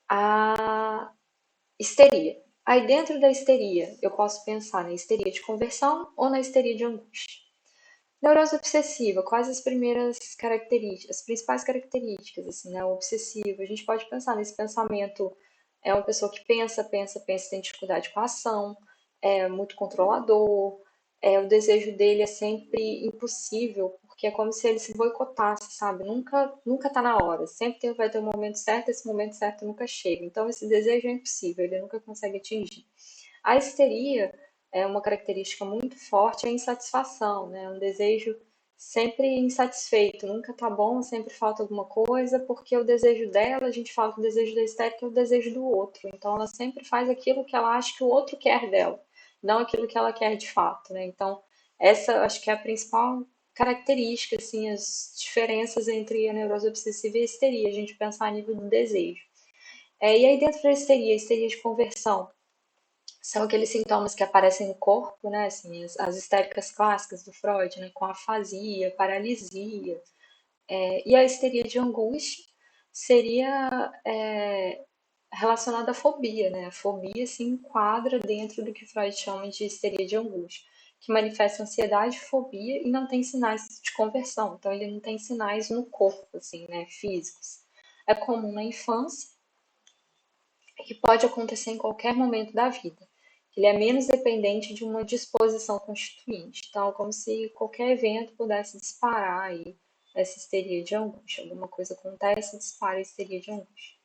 [SPEAKER 1] a histeria. Aí dentro da histeria, eu posso pensar na histeria de conversão ou na histeria de angústia. Neurose obsessiva, quais as primeiras características, as principais características, assim, né? O obsessivo, a gente pode pensar nesse pensamento, é uma pessoa que pensa, pensa, pensa, tem dificuldade com a ação, é muito controlador, o desejo dele é sempre impossível, porque é como se ele se boicotasse, sabe? Nunca tá na hora, sempre vai ter um momento certo, esse momento certo nunca chega. Então esse desejo é impossível, ele nunca consegue atingir. A histeria é uma característica muito forte, é a insatisfação, né? Um desejo sempre insatisfeito, nunca tá bom, sempre falta alguma coisa, porque o desejo dela, a gente fala que o desejo da histérica é o desejo do outro. Então ela sempre faz aquilo que ela acha que o outro quer dela, não aquilo que ela quer de fato, né? Então essa acho que é a principal característica, assim, as diferenças entre a neurose obsessiva e a histeria, a gente pensar a nível do desejo. E aí dentro da histeria, a histeria de conversão, são aqueles sintomas que aparecem no corpo, né? Assim, as histéricas clássicas do Freud, né? Com afasia, paralisia. E a histeria de angústia seria relacionada à fobia, né? A fobia se enquadra dentro do que Freud chama de histeria de angústia, que manifesta ansiedade, fobia e não tem sinais de conversão. Então, ele não tem sinais no corpo, assim, né? Físicos. É comum na infância que pode acontecer em qualquer momento da vida. Ele é menos dependente de uma disposição constituinte. Então, é como se qualquer evento pudesse disparar aí essa histeria de angústia. Alguma coisa acontece e dispara a histeria de angústia.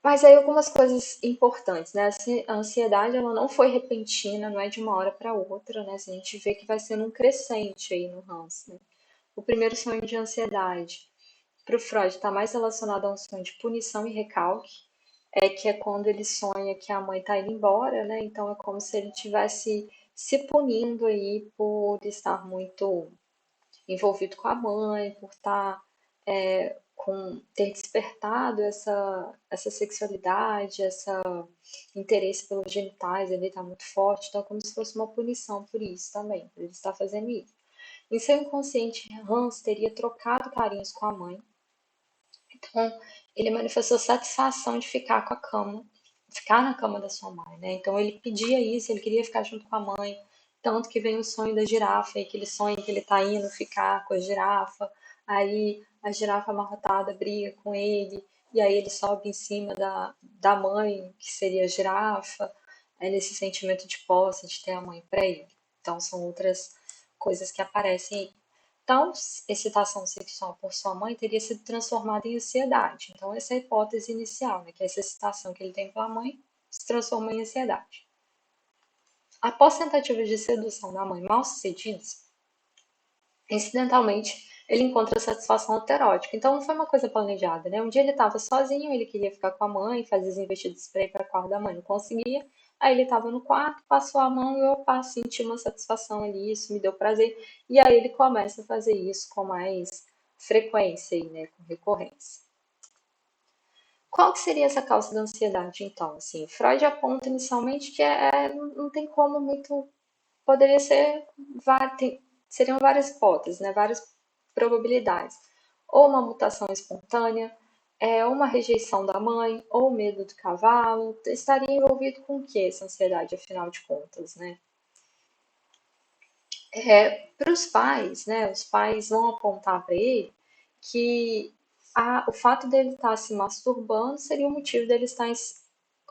[SPEAKER 1] Mas aí algumas coisas importantes, né? A ansiedade, ela não foi repentina, não é de uma hora para outra, né? A gente vê que vai sendo um crescente aí no Hans, né? O primeiro sonho de ansiedade para o Freud está mais relacionado a um sonho de punição e recalque, que é quando ele sonha que a mãe está indo embora, né? Então é como se ele estivesse se punindo aí por estar muito envolvido com a mãe, por estar ter despertado essa sexualidade, esse interesse pelos genitais, ele está muito forte, então é como se fosse uma punição por isso também, por ele estar fazendo isso. Em seu inconsciente, Hans teria trocado carinhos com a mãe, então, ele manifestou satisfação de ficar com a cama, ficar na cama da sua mãe, né? Então, ele pedia isso, ele queria ficar junto com a mãe. Tanto que vem o sonho da girafa, e que ele sonha que ele tá indo ficar com a girafa. Aí, a girafa amarrotada briga com ele, e aí ele sobe em cima da mãe, que seria a girafa. É nesse sentimento de posse, de ter a mãe para ele. Então, são outras coisas que aparecem aí. Tal excitação sexual por sua mãe teria sido transformada em ansiedade. Então, essa é a hipótese inicial, né? Que essa excitação que ele tem pela mãe se transformou em ansiedade. Após tentativas de sedução da mãe mal sucedidas, incidentalmente, ele encontra satisfação autoerótica. Então, não foi uma coisa planejada, né? Um dia ele estava sozinho, ele queria ficar com a mãe, fazer as investidas de spray para o quarto da mãe, não conseguia. Aí ele estava no quarto, passou a mão e opa, senti uma satisfação ali, isso me deu prazer. E aí ele começa a fazer isso com mais frequência, aí, né? Com recorrência. Qual que seria essa causa da ansiedade, então? Assim, Freud aponta inicialmente que não tem como muito. Poderia ser, seriam várias hipóteses, né? Várias probabilidades. Ou uma mutação espontânea, ou uma rejeição da mãe, ou medo do cavalo. Estaria envolvido com o que essa ansiedade, afinal de contas, né? Para os pais, né? Os pais vão apontar para ele que o fato dele estar se masturbando seria o motivo dele estar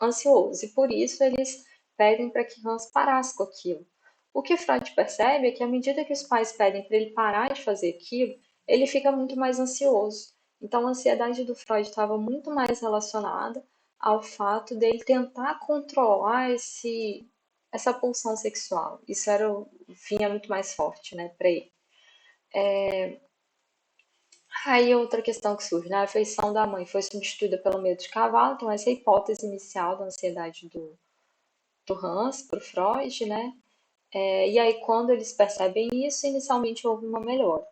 [SPEAKER 1] ansioso. E por isso eles pedem para que Hans parasse com aquilo. O que Freud percebe é que à medida que os pais pedem para ele parar de fazer aquilo, ele fica muito mais ansioso. Então a ansiedade do Freud estava muito mais relacionada ao fato dele tentar controlar essa pulsão sexual. Isso vinha muito mais forte, né, para ele. Aí outra questão que surge, né? A afeição da mãe foi substituída pelo medo de cavalo, então essa é a hipótese inicial da ansiedade do Hans para o Freud, né? E aí quando eles percebem isso, inicialmente houve uma melhora.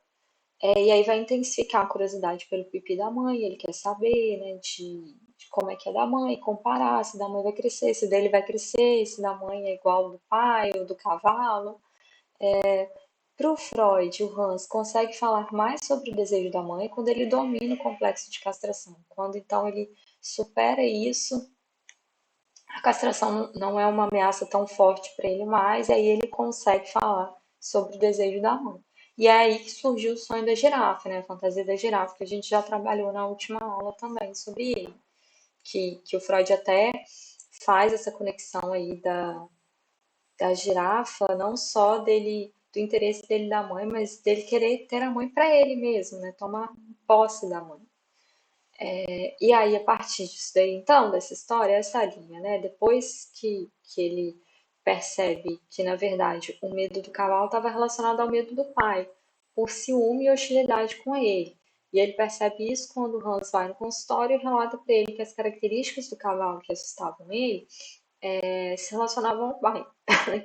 [SPEAKER 1] E aí vai intensificar a curiosidade pelo pipi da mãe, ele quer saber, né, de como é que é da mãe, comparar se da mãe vai crescer, se dele vai crescer, se da mãe é igual ao do pai ou do cavalo. Para o Freud, o Hans consegue falar mais sobre o desejo da mãe quando ele domina o complexo de castração. Quando então ele supera isso, a castração não é uma ameaça tão forte para ele mais, e aí ele consegue falar sobre o desejo da mãe. E é aí que surgiu o sonho da girafa, né? A fantasia da girafa, que a gente já trabalhou na última aula também sobre ele. Que o Freud até faz essa conexão aí da girafa, não só dele, do interesse dele da mãe, mas dele querer ter a mãe para ele mesmo, né? Tomar posse da mãe. E aí, a partir disso daí, então, dessa história, essa linha, né? Depois que ele percebe que, na verdade, o medo do cavalo estava relacionado ao medo do pai, por ciúme e hostilidade com ele. E ele percebe isso quando o Hans vai no consultório e relata para ele que as características do cavalo que assustavam ele se relacionavam ao pai,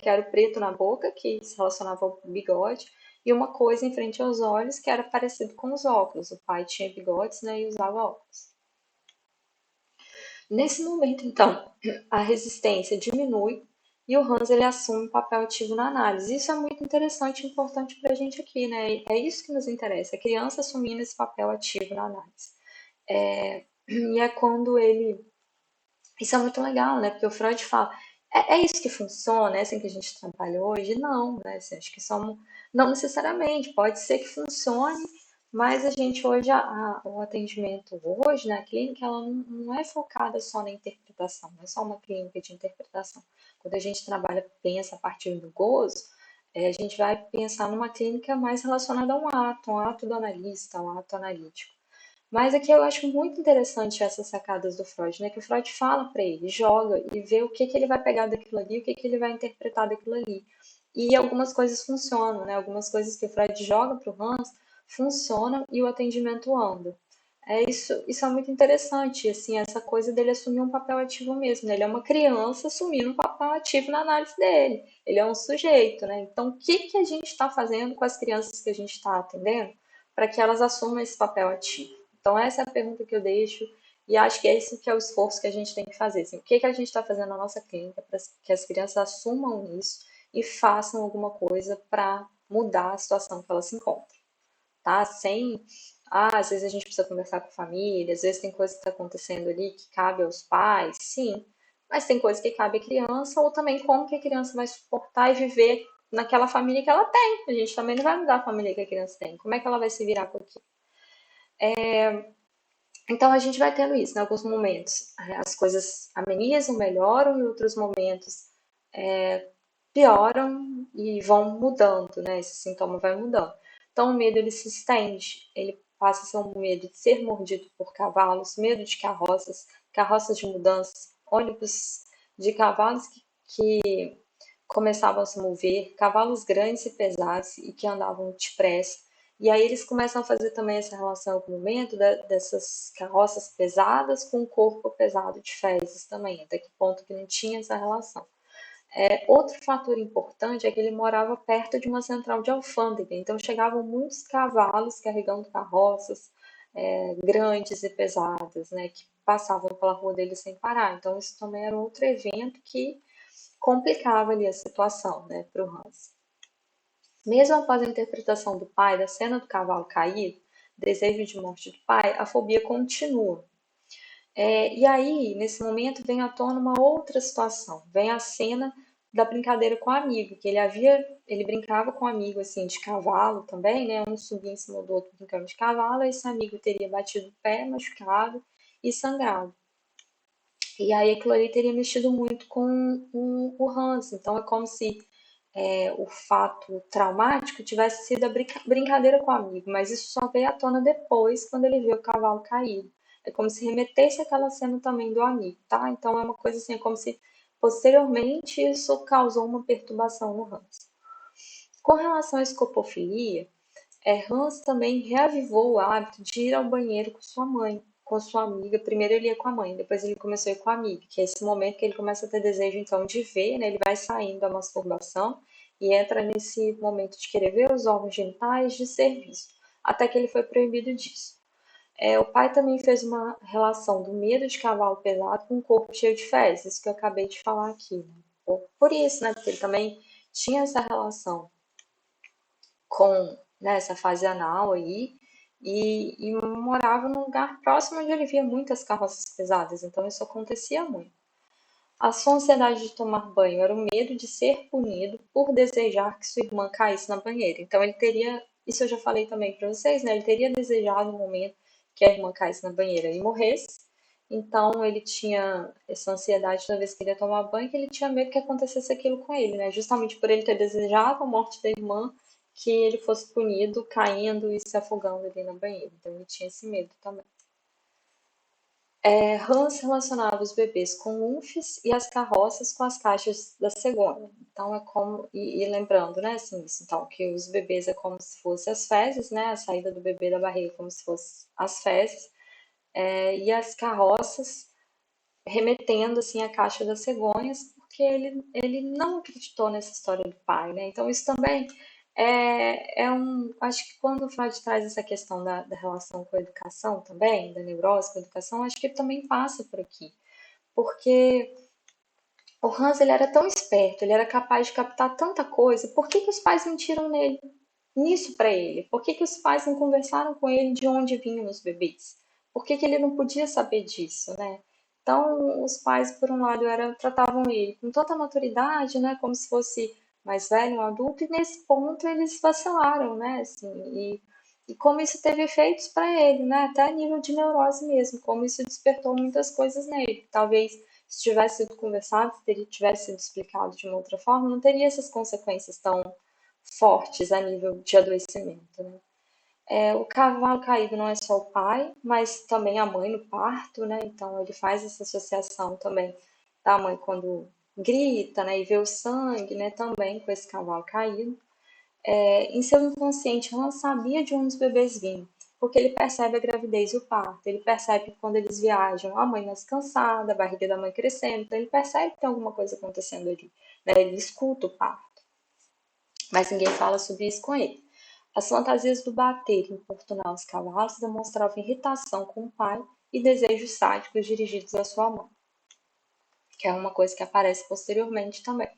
[SPEAKER 1] que era o preto na boca, que se relacionava ao bigode, e uma coisa em frente aos olhos que era parecido com os óculos. O pai tinha bigodes, né, e usava óculos. Nesse momento, então, a resistência diminui e o Hans ele assume um papel ativo na análise. Isso é muito interessante e importante para a gente aqui, né? É isso que nos interessa, a criança assumindo esse papel ativo na análise. E é quando ele. Isso é muito legal, né? Porque o Freud fala, é isso que funciona, é assim que a gente trabalha hoje? Não, né? Assim, acho que somos, não necessariamente, pode ser que funcione, mas a gente hoje, o atendimento hoje na clínica, ela não é focada só na interpretação, não é só uma clínica de interpretação. Quando a gente trabalha, pensa a partir do gozo, a gente vai pensar numa clínica mais relacionada a um ato do analista, um ato analítico. Mas aqui eu acho muito interessante essas sacadas do Freud, né? Que o Freud fala para ele, joga e vê o que que ele vai pegar daquilo ali, o que que ele vai interpretar daquilo ali. E algumas coisas funcionam, né? Algumas coisas que o Freud joga para o Hans funcionam e o atendimento anda. Isso é muito interessante, assim, essa coisa dele assumir um papel ativo mesmo, né? Ele é uma criança assumindo um papel ativo na análise dele. Ele é um sujeito, né? Então, o que que a gente está fazendo com as crianças que a gente está atendendo para que elas assumam esse papel ativo? Então, essa é a pergunta que eu deixo, e acho que é esse que é o esforço que a gente tem que fazer. Assim, o que que a gente está fazendo na nossa clínica para que as crianças assumam isso e façam alguma coisa para mudar a situação que elas se encontram, tá? Sem, às vezes a gente precisa conversar com a família, às vezes tem coisa que está acontecendo ali que cabe aos pais, sim, mas tem coisa que cabe à criança, ou também como que a criança vai suportar e viver naquela família que ela tem. A gente também não vai mudar a família que a criança tem. Como é que ela vai se virar com aquilo? Então a gente vai tendo isso, né? Alguns momentos as coisas amenizam, melhoram, e outros momentos pioram e vão mudando, né? Esse sintoma vai mudando. Então o medo ele se estende, ele passa a ser um medo de ser mordido por cavalos, medo de carroças, carroças de mudança, ônibus de cavalos que começavam a se mover, cavalos grandes e pesados e que andavam depressa. E aí eles começam a fazer também essa relação com o momento dessas carroças pesadas com o corpo pesado de fezes também, até que ponto que não tinha essa relação. Outro fator importante é que ele morava perto de uma central de alfândega, então chegavam muitos cavalos carregando carroças grandes e pesadas, né, que passavam pela rua dele sem parar. Então isso também era outro evento que complicava ali a situação, né, para o Hans. Mesmo após a interpretação do pai da cena do cavalo caído, desejo de morte do pai, a fobia continua. E aí, nesse momento, vem à tona uma outra situação. Vem a cena da brincadeira com o amigo, que ele brincava com um amigo assim de cavalo também, né? Um subia em cima do outro brincando de cavalo, e esse amigo teria batido o pé, machucado e sangrado. E aí aquilo ali teria mexido muito com o Hans. Então é como se o fato traumático tivesse sido a brincadeira com o amigo, mas isso só veio à tona depois, quando ele vê o cavalo caído. É como se remetesse aquela cena também do amigo, tá? Então é uma coisa assim, é como se posteriormente isso causou uma perturbação no Hans. Com relação à escopofilia, Hans também reavivou o hábito de ir ao banheiro com sua mãe, com sua amiga. Primeiro ele ia com a mãe, depois ele começou a ir com a amiga, que é esse momento que ele começa a ter desejo então de ver, né? Ele vai saindo da masturbação e entra nesse momento de querer ver os órgãos genitais de ser visto. até que ele foi proibido disso. O pai também fez uma relação do medo de cavalo pesado com um corpo cheio de fezes, que eu acabei de falar aqui, né? Por isso, né? Porque ele também tinha essa relação com, né, essa fase anal aí e morava num lugar próximo onde ele via muitas carroças pesadas, então isso acontecia muito. A sua ansiedade de tomar banho era o medo de ser punido por desejar que sua irmã caísse na banheira. Então ele teria, isso eu já falei também para vocês, né? Ele teria desejado no momento que a irmã caísse na banheira e morresse. Então ele tinha essa ansiedade toda vez que ele ia tomar banho, que ele tinha medo que acontecesse aquilo com ele, né? Justamente por ele ter desejado a morte da irmã, que ele fosse punido caindo e se afogando ali na banheira. Então ele tinha esse medo também. Hans relacionava os bebês com lunfes e as carroças com as caixas da cegonha. Então é como e lembrando, né, assim, isso, então que os bebês é como se fossem as fezes, né, a saída do bebê da barriga como se fossem as fezes, e as carroças remetendo assim à caixa das cegonhas, porque ele não acreditou nessa história do pai, né? Então isso também acho que quando o Freud traz essa questão da relação com a educação também, da neurose com a educação, acho que ele também passa por aqui, porque o Hans ele era tão esperto, ele era capaz de captar tanta coisa, por que que os pais mentiram nele? Nisso para ele? Por que que os pais não conversaram com ele de onde vinham os bebês? Por que que ele não podia saber disso, né? Então, os pais, por um lado, tratavam ele com tanta maturidade, né, como se fosse mais velho, um adulto, e nesse ponto eles vacilaram, né, assim, e como isso teve efeitos para ele, né, até a nível de neurose mesmo, como isso despertou muitas coisas nele. Talvez se tivesse sido conversado, se tivesse sido explicado de uma outra forma, não teria essas consequências tão fortes a nível de adoecimento, né? O cavalo caído não é só o pai, mas também a mãe no parto, né? Então ele faz essa associação também da mãe quando grita, né, e vê o sangue, né, também com esse cavalo caído. Em seu inconsciente, Hans sabia de onde os bebês vinham, porque ele percebe a gravidez e o parto. Ele percebe que quando eles viajam, a mãe mais cansada, a barriga da mãe crescendo, então ele percebe que tem alguma coisa acontecendo ali, né? Ele escuta o parto, mas ninguém fala sobre isso com ele. As fantasias do bater e importunar os cavalos demonstravam irritação com o pai e desejos sádicos dirigidos à sua mãe, que é uma coisa que aparece posteriormente também.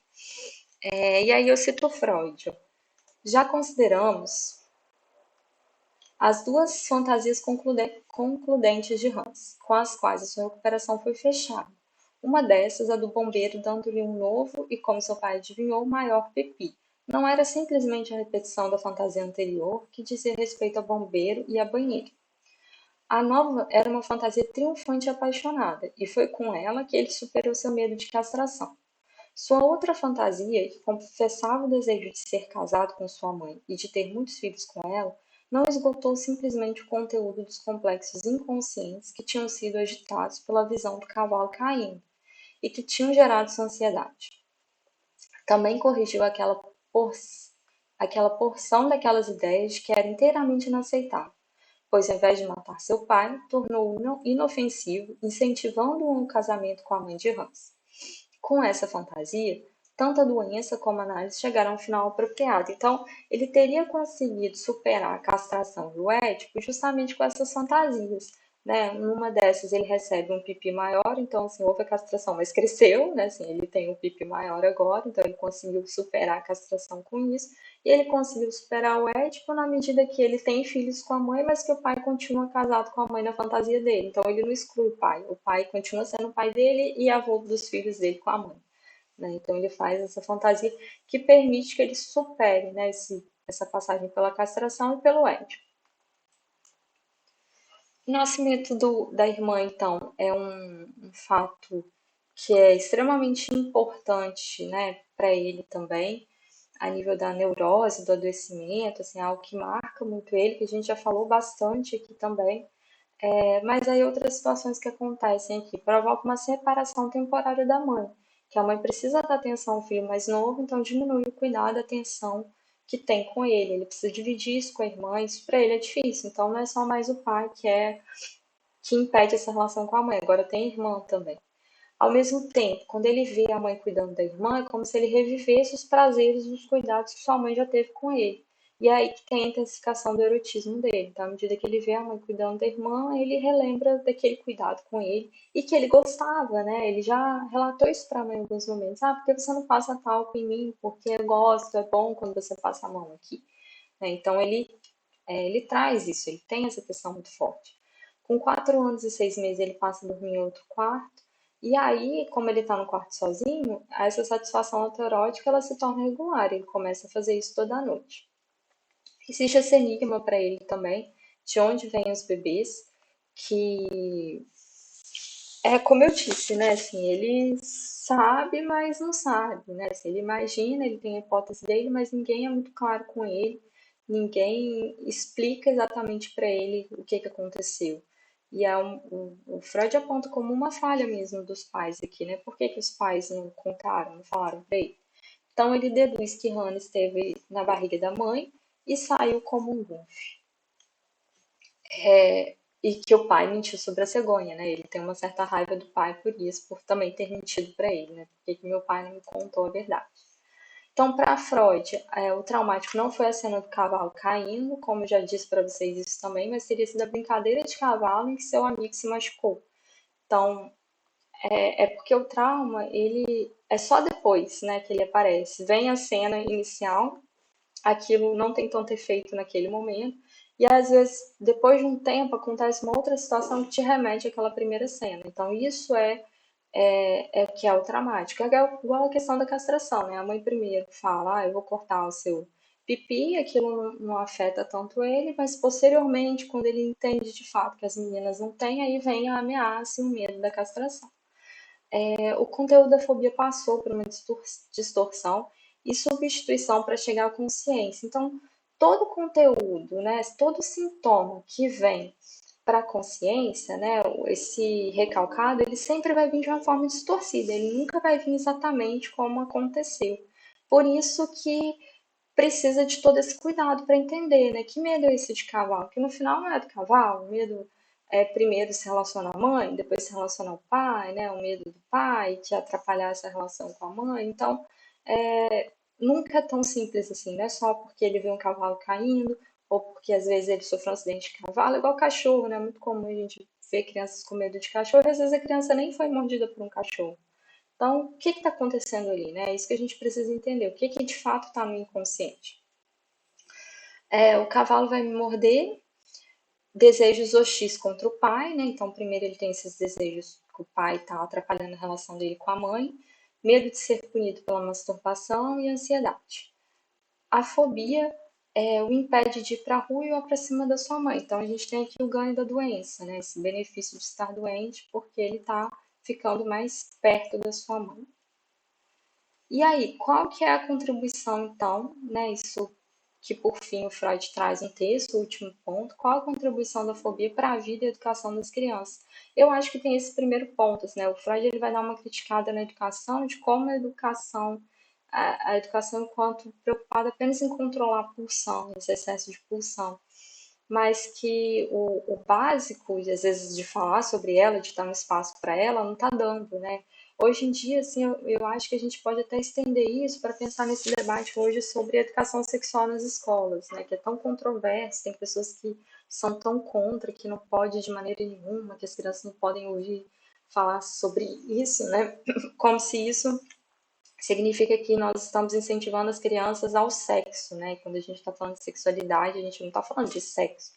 [SPEAKER 1] E aí eu cito Freud. Já consideramos as duas fantasias concludentes de Hans, com as quais a sua recuperação foi fechada. Uma dessas, a do bombeiro dando-lhe um novo e, como seu pai adivinhou, maior pipi. Não era simplesmente a repetição da fantasia anterior, que dizia respeito ao bombeiro e à banheira. A nova era uma fantasia triunfante e apaixonada, e foi com ela que ele superou seu medo de castração. Sua outra fantasia, que confessava o desejo de ser casado com sua mãe e de ter muitos filhos com ela, não esgotou simplesmente o conteúdo dos complexos inconscientes que tinham sido agitados pela visão do cavalo caindo e que tinham gerado sua ansiedade. Também corrigiu aquela porção daquelas ideias de que era inteiramente inaceitável, pois ao invés de matar seu pai, tornou-o inofensivo, incentivando um casamento com a mãe de Hans. Com essa fantasia, tanto a doença como a análise chegaram ao final apropriado. Então, ele teria conseguido superar a castração do Édipo justamente com essas fantasias, né? Numa dessas ele recebe um pipi maior, então assim, houve a castração, mas cresceu, né? Assim, ele tem um pipi maior agora, então ele conseguiu superar a castração com isso, e ele conseguiu superar o Édipo na medida que ele tem filhos com a mãe, mas que o pai continua casado com a mãe na fantasia dele. Então ele não exclui o pai continua sendo o pai dele e avô dos filhos dele com a mãe. Né? Então ele faz essa fantasia que permite que ele supere, né, essa passagem pela castração e pelo Édipo. O nascimento da irmã, então, é um fato que é extremamente importante, né, para ele também, a nível da neurose, do adoecimento, assim, algo que marca muito ele, que a gente já falou bastante aqui também. Mas aí outras situações que acontecem aqui provocam uma separação temporária da mãe, que a mãe precisa dar atenção ao filho mais novo, então diminui o cuidado, a atenção que tem com ele. Ele precisa dividir isso com a irmã, isso para ele é difícil. Então não é só mais o pai que impede essa relação com a mãe, agora tem a irmã também. Ao mesmo tempo, quando ele vê a mãe cuidando da irmã, é como se ele revivesse os prazeres e os cuidados que sua mãe já teve com ele. E é aí que tem a intensificação do erotismo dele. Então, à medida que ele vê a mãe cuidando da irmã, ele relembra daquele cuidado com ele e que ele gostava, né? Ele já relatou isso para a mãe em alguns momentos. Ah, por que você não passa talco em mim? Porque eu gosto, é bom quando você passa a mão aqui. Né? Então, ele traz isso, ele tem essa questão muito forte. Com 4 anos e 6 meses, ele passa a dormir em outro quarto. E aí, como ele está no quarto sozinho, essa satisfação autoerótica ela se torna regular. Ele começa a fazer isso toda noite. Existe esse enigma para ele também, de onde vêm os bebês, que é como eu disse, né? Assim, ele sabe, mas não sabe, né? Assim, ele imagina, ele tem a hipótese dele, mas ninguém é muito claro com ele, ninguém explica exatamente para ele o que que aconteceu. E o Freud aponta como uma falha mesmo dos pais aqui, né? Por que que os pais não contaram, não falaram para ele? Então ele deduz que Hannah esteve na barriga da mãe e saiu como um golfe. E que o pai mentiu sobre a cegonha, né? Ele tem uma certa raiva do pai por isso, por também ter mentido para ele, né? Por que que meu pai não me contou a verdade? Então, para Freud, o traumático não foi a cena do cavalo caindo, como eu já disse para vocês isso também, mas teria sido a brincadeira de cavalo em que seu amigo se machucou. Então, é porque o trauma, ele é só depois, né, que ele aparece. Vem a cena inicial, aquilo não tem tanto efeito naquele momento. E às vezes, depois de um tempo, acontece uma outra situação que te remete àquela primeira cena. Então, isso é que é o traumático. É igual a questão da castração, né? A mãe primeiro fala, eu vou cortar o seu pipi, aquilo não afeta tanto ele, mas posteriormente, quando ele entende de fato que as meninas não têm, aí vem a ameaça e o medo da castração. O conteúdo da fobia passou por uma distorção e substituição para chegar à consciência. Então, todo conteúdo, né, todo sintoma que vem para a consciência, né, esse recalcado, ele sempre vai vir de uma forma distorcida, ele nunca vai vir exatamente como aconteceu. Por isso que precisa de todo esse cuidado para entender, né? Que medo é esse de cavalo? Que no final não é do cavalo, o medo é primeiro se relaciona à mãe, depois se relaciona ao pai, né? O medo do pai de atrapalhar essa relação com a mãe. Então, nunca é tão simples assim, não é só porque ele vê um cavalo caindo, ou porque às vezes ele sofreu um acidente de cavalo, é igual cachorro, né? É muito comum a gente ver crianças com medo de cachorro, e às vezes a criança nem foi mordida por um cachorro. Então, o que está acontecendo ali, né? É isso que a gente precisa entender. O que, que de fato está no inconsciente? O cavalo vai me morder, desejos hostis contra o pai, né? Então, primeiro ele tem esses desejos que o pai está atrapalhando a relação dele com a mãe, medo de ser punido pela masturbação e ansiedade. A fobia o impede de ir para a rua e ou para cima da sua mãe. Então, a gente tem aqui o ganho da doença, né? Esse benefício de estar doente, porque ele está ficando mais perto da sua mãe. E aí, qual que é a contribuição, então, né? Isso que por fim o Freud traz no texto, o último ponto, qual a contribuição da fobia para a vida e a educação das crianças? Eu acho que tem esse primeiro ponto, né? O Freud ele vai dar uma criticada na educação, de como a educação enquanto preocupada apenas em controlar a pulsão, esse excesso de pulsão, mas que o básico, e às vezes de falar sobre ela, de dar um espaço para ela, não está dando, né? Hoje em dia, assim, eu acho que a gente pode até estender isso para pensar nesse debate hoje sobre a educação sexual nas escolas, né? Que é tão controverso, tem pessoas que são tão contra, que não pode de maneira nenhuma, que as crianças não podem ouvir falar sobre isso, né? Como se isso significa que nós estamos incentivando as crianças ao sexo, né? Quando a gente está falando de sexualidade, a gente não está falando de sexo.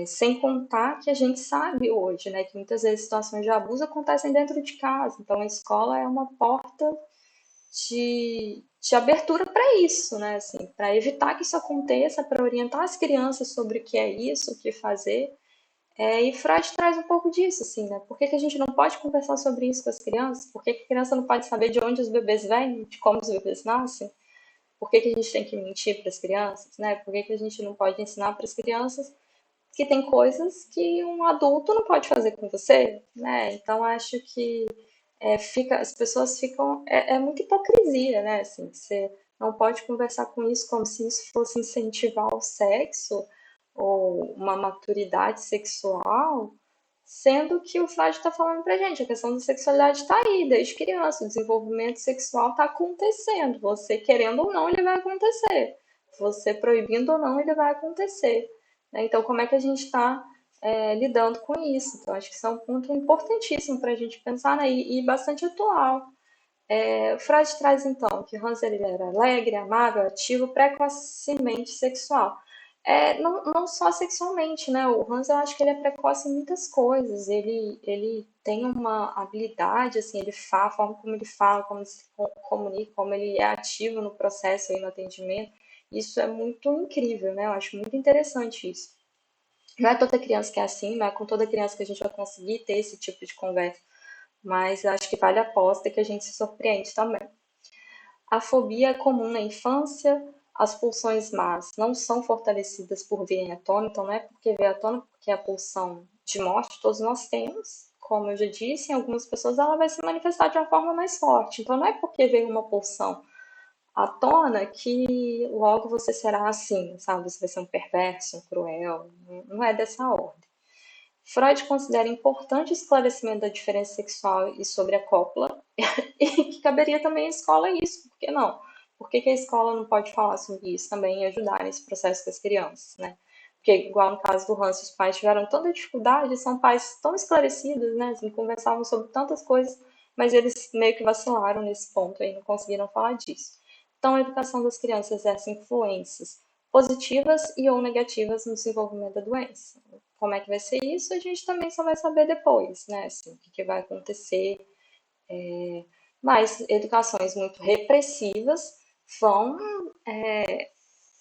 [SPEAKER 1] Sem contar que a gente sabe hoje, né, que muitas vezes situações de abuso acontecem dentro de casa. Então, a escola é uma porta de abertura para isso, né, assim, para evitar que isso aconteça, para orientar as crianças sobre o que é isso, o que fazer. E Freud traz um pouco disso, assim, né? Por que que a gente não pode conversar sobre isso com as crianças? Por que que a criança não pode saber de onde os bebês vêm, de como os bebês nascem? Por que que a gente tem que mentir para as crianças, né? Por que que a gente não pode ensinar para as crianças que tem coisas que um adulto não pode fazer com você, né? Então acho que as pessoas ficam, muita hipocrisia, né? Assim, você não pode conversar com isso como se isso fosse incentivar o sexo ou uma maturidade sexual, sendo que o Freud está falando pra gente, a questão da sexualidade está aí, desde criança, o desenvolvimento sexual está acontecendo, você querendo ou não, ele vai acontecer. você proibindo ou não, ele vai acontecer, né? Então, como é que a gente está lidando com isso? Então, acho que isso é um ponto importantíssimo para a gente pensar, né? E bastante atual. Freud traz então que Hans ele era alegre, amável, ativo, precocemente sexual. Não só sexualmente, né? O Hans eu acho que ele é precoce em muitas coisas. Ele tem uma habilidade, assim, a forma como ele fala, como ele se comunica, como ele é ativo no processo aí no atendimento. Isso é muito incrível, né? Eu acho muito interessante isso. Não é toda criança que é assim, não é com toda criança que a gente vai conseguir ter esse tipo de conversa, mas acho que vale a aposta que a gente se surpreende também. A fobia é comum na infância, as pulsões más não são fortalecidas por virem à tona, então não é porque veio à tona, porque a pulsão de morte todos nós temos. Como eu já disse, em algumas pessoas ela vai se manifestar de uma forma mais forte. Então não é porque veio uma pulsão à tona que logo você será assim, sabe? Você vai ser um perverso, um cruel. Não é dessa ordem. Freud considera importante o esclarecimento da diferença sexual e sobre a cópula, e que caberia também à escola isso, por que não? Por que que a escola não pode falar sobre isso também e ajudar nesse processo com as crianças, né? Porque, igual no caso do Hans, os pais tiveram tanta dificuldade, são pais tão esclarecidos, né? Assim, conversavam sobre tantas coisas, mas eles meio que vacilaram nesse ponto e não conseguiram falar disso. Então, a educação das crianças exerce influências positivas e ou negativas no desenvolvimento da doença. Como é que vai ser isso? A gente também só vai saber depois, né? Assim, o que que vai acontecer. Mas educações muito repressivas vão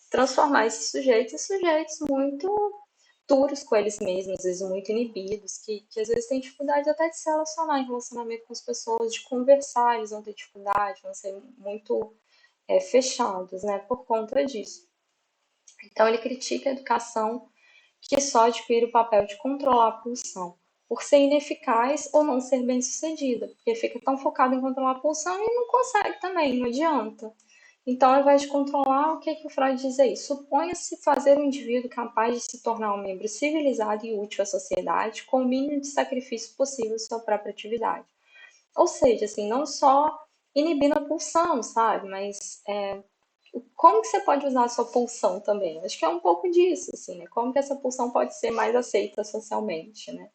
[SPEAKER 1] transformar esses sujeitos em sujeitos muito duros com eles mesmos, às vezes muito inibidos, que às vezes têm dificuldade até de se relacionar em relacionamento com as pessoas, de conversar, eles vão ter dificuldade, vão ser muito fechados, né, por conta disso. Então ele critica a educação que só adquire o papel de controlar a pulsão, por ser ineficaz ou não ser bem-sucedida, porque fica tão focado em controlar a pulsão e não consegue também, não adianta. Então, ao invés de controlar, o que que o Freud diz aí? Suponha-se fazer um indivíduo capaz de se tornar um membro civilizado e útil à sociedade, com o mínimo de sacrifício possível à sua própria atividade. Ou seja, assim, não só inibindo a pulsão, sabe? Mas como que você pode usar a sua pulsão também? Acho que é um pouco disso, assim, né? Como que essa pulsão pode ser mais aceita socialmente, né?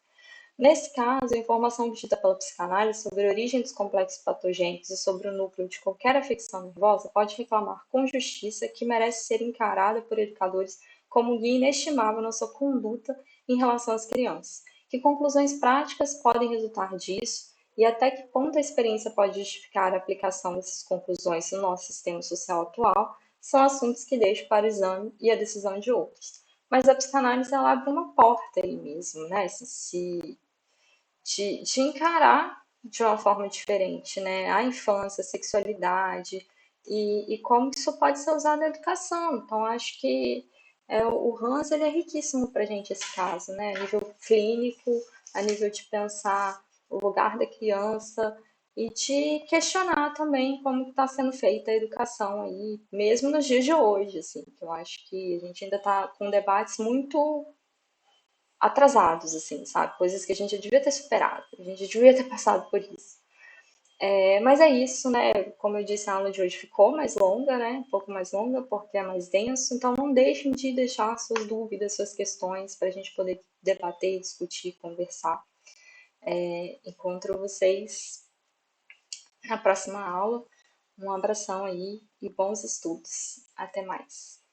[SPEAKER 1] Nesse caso, a informação obtida pela psicanálise sobre a origem dos complexos patogênicos e sobre o núcleo de qualquer afecção nervosa pode reclamar com justiça que merece ser encarada por educadores como um guia inestimável na sua conduta em relação às crianças. Que conclusões práticas podem resultar disso e até que ponto a experiência pode justificar a aplicação dessas conclusões no nosso sistema social atual são assuntos que deixo para o exame e a decisão de outros. Mas a psicanálise ela abre uma porta aí mesmo, né? De encarar de uma forma diferente, né? A infância, a sexualidade e como isso pode ser usado na educação. Então, acho que o Hans ele é riquíssimo para a gente esse caso, né? A nível clínico, a nível de pensar o lugar da criança e de questionar também como está sendo feita a educação aí, mesmo nos dias de hoje, assim, que eu acho que a gente ainda está com debates muito atrasados, assim, sabe? Coisas que a gente devia ter superado, a gente devia ter passado por isso. Mas é isso, né? Como eu disse, a aula de hoje ficou mais longa, né? Um pouco mais longa, porque é mais denso. Então, não deixem de deixar suas dúvidas, suas questões, para a gente poder debater, discutir, conversar. Encontro vocês na próxima aula. Um abração aí e bons estudos. Até mais.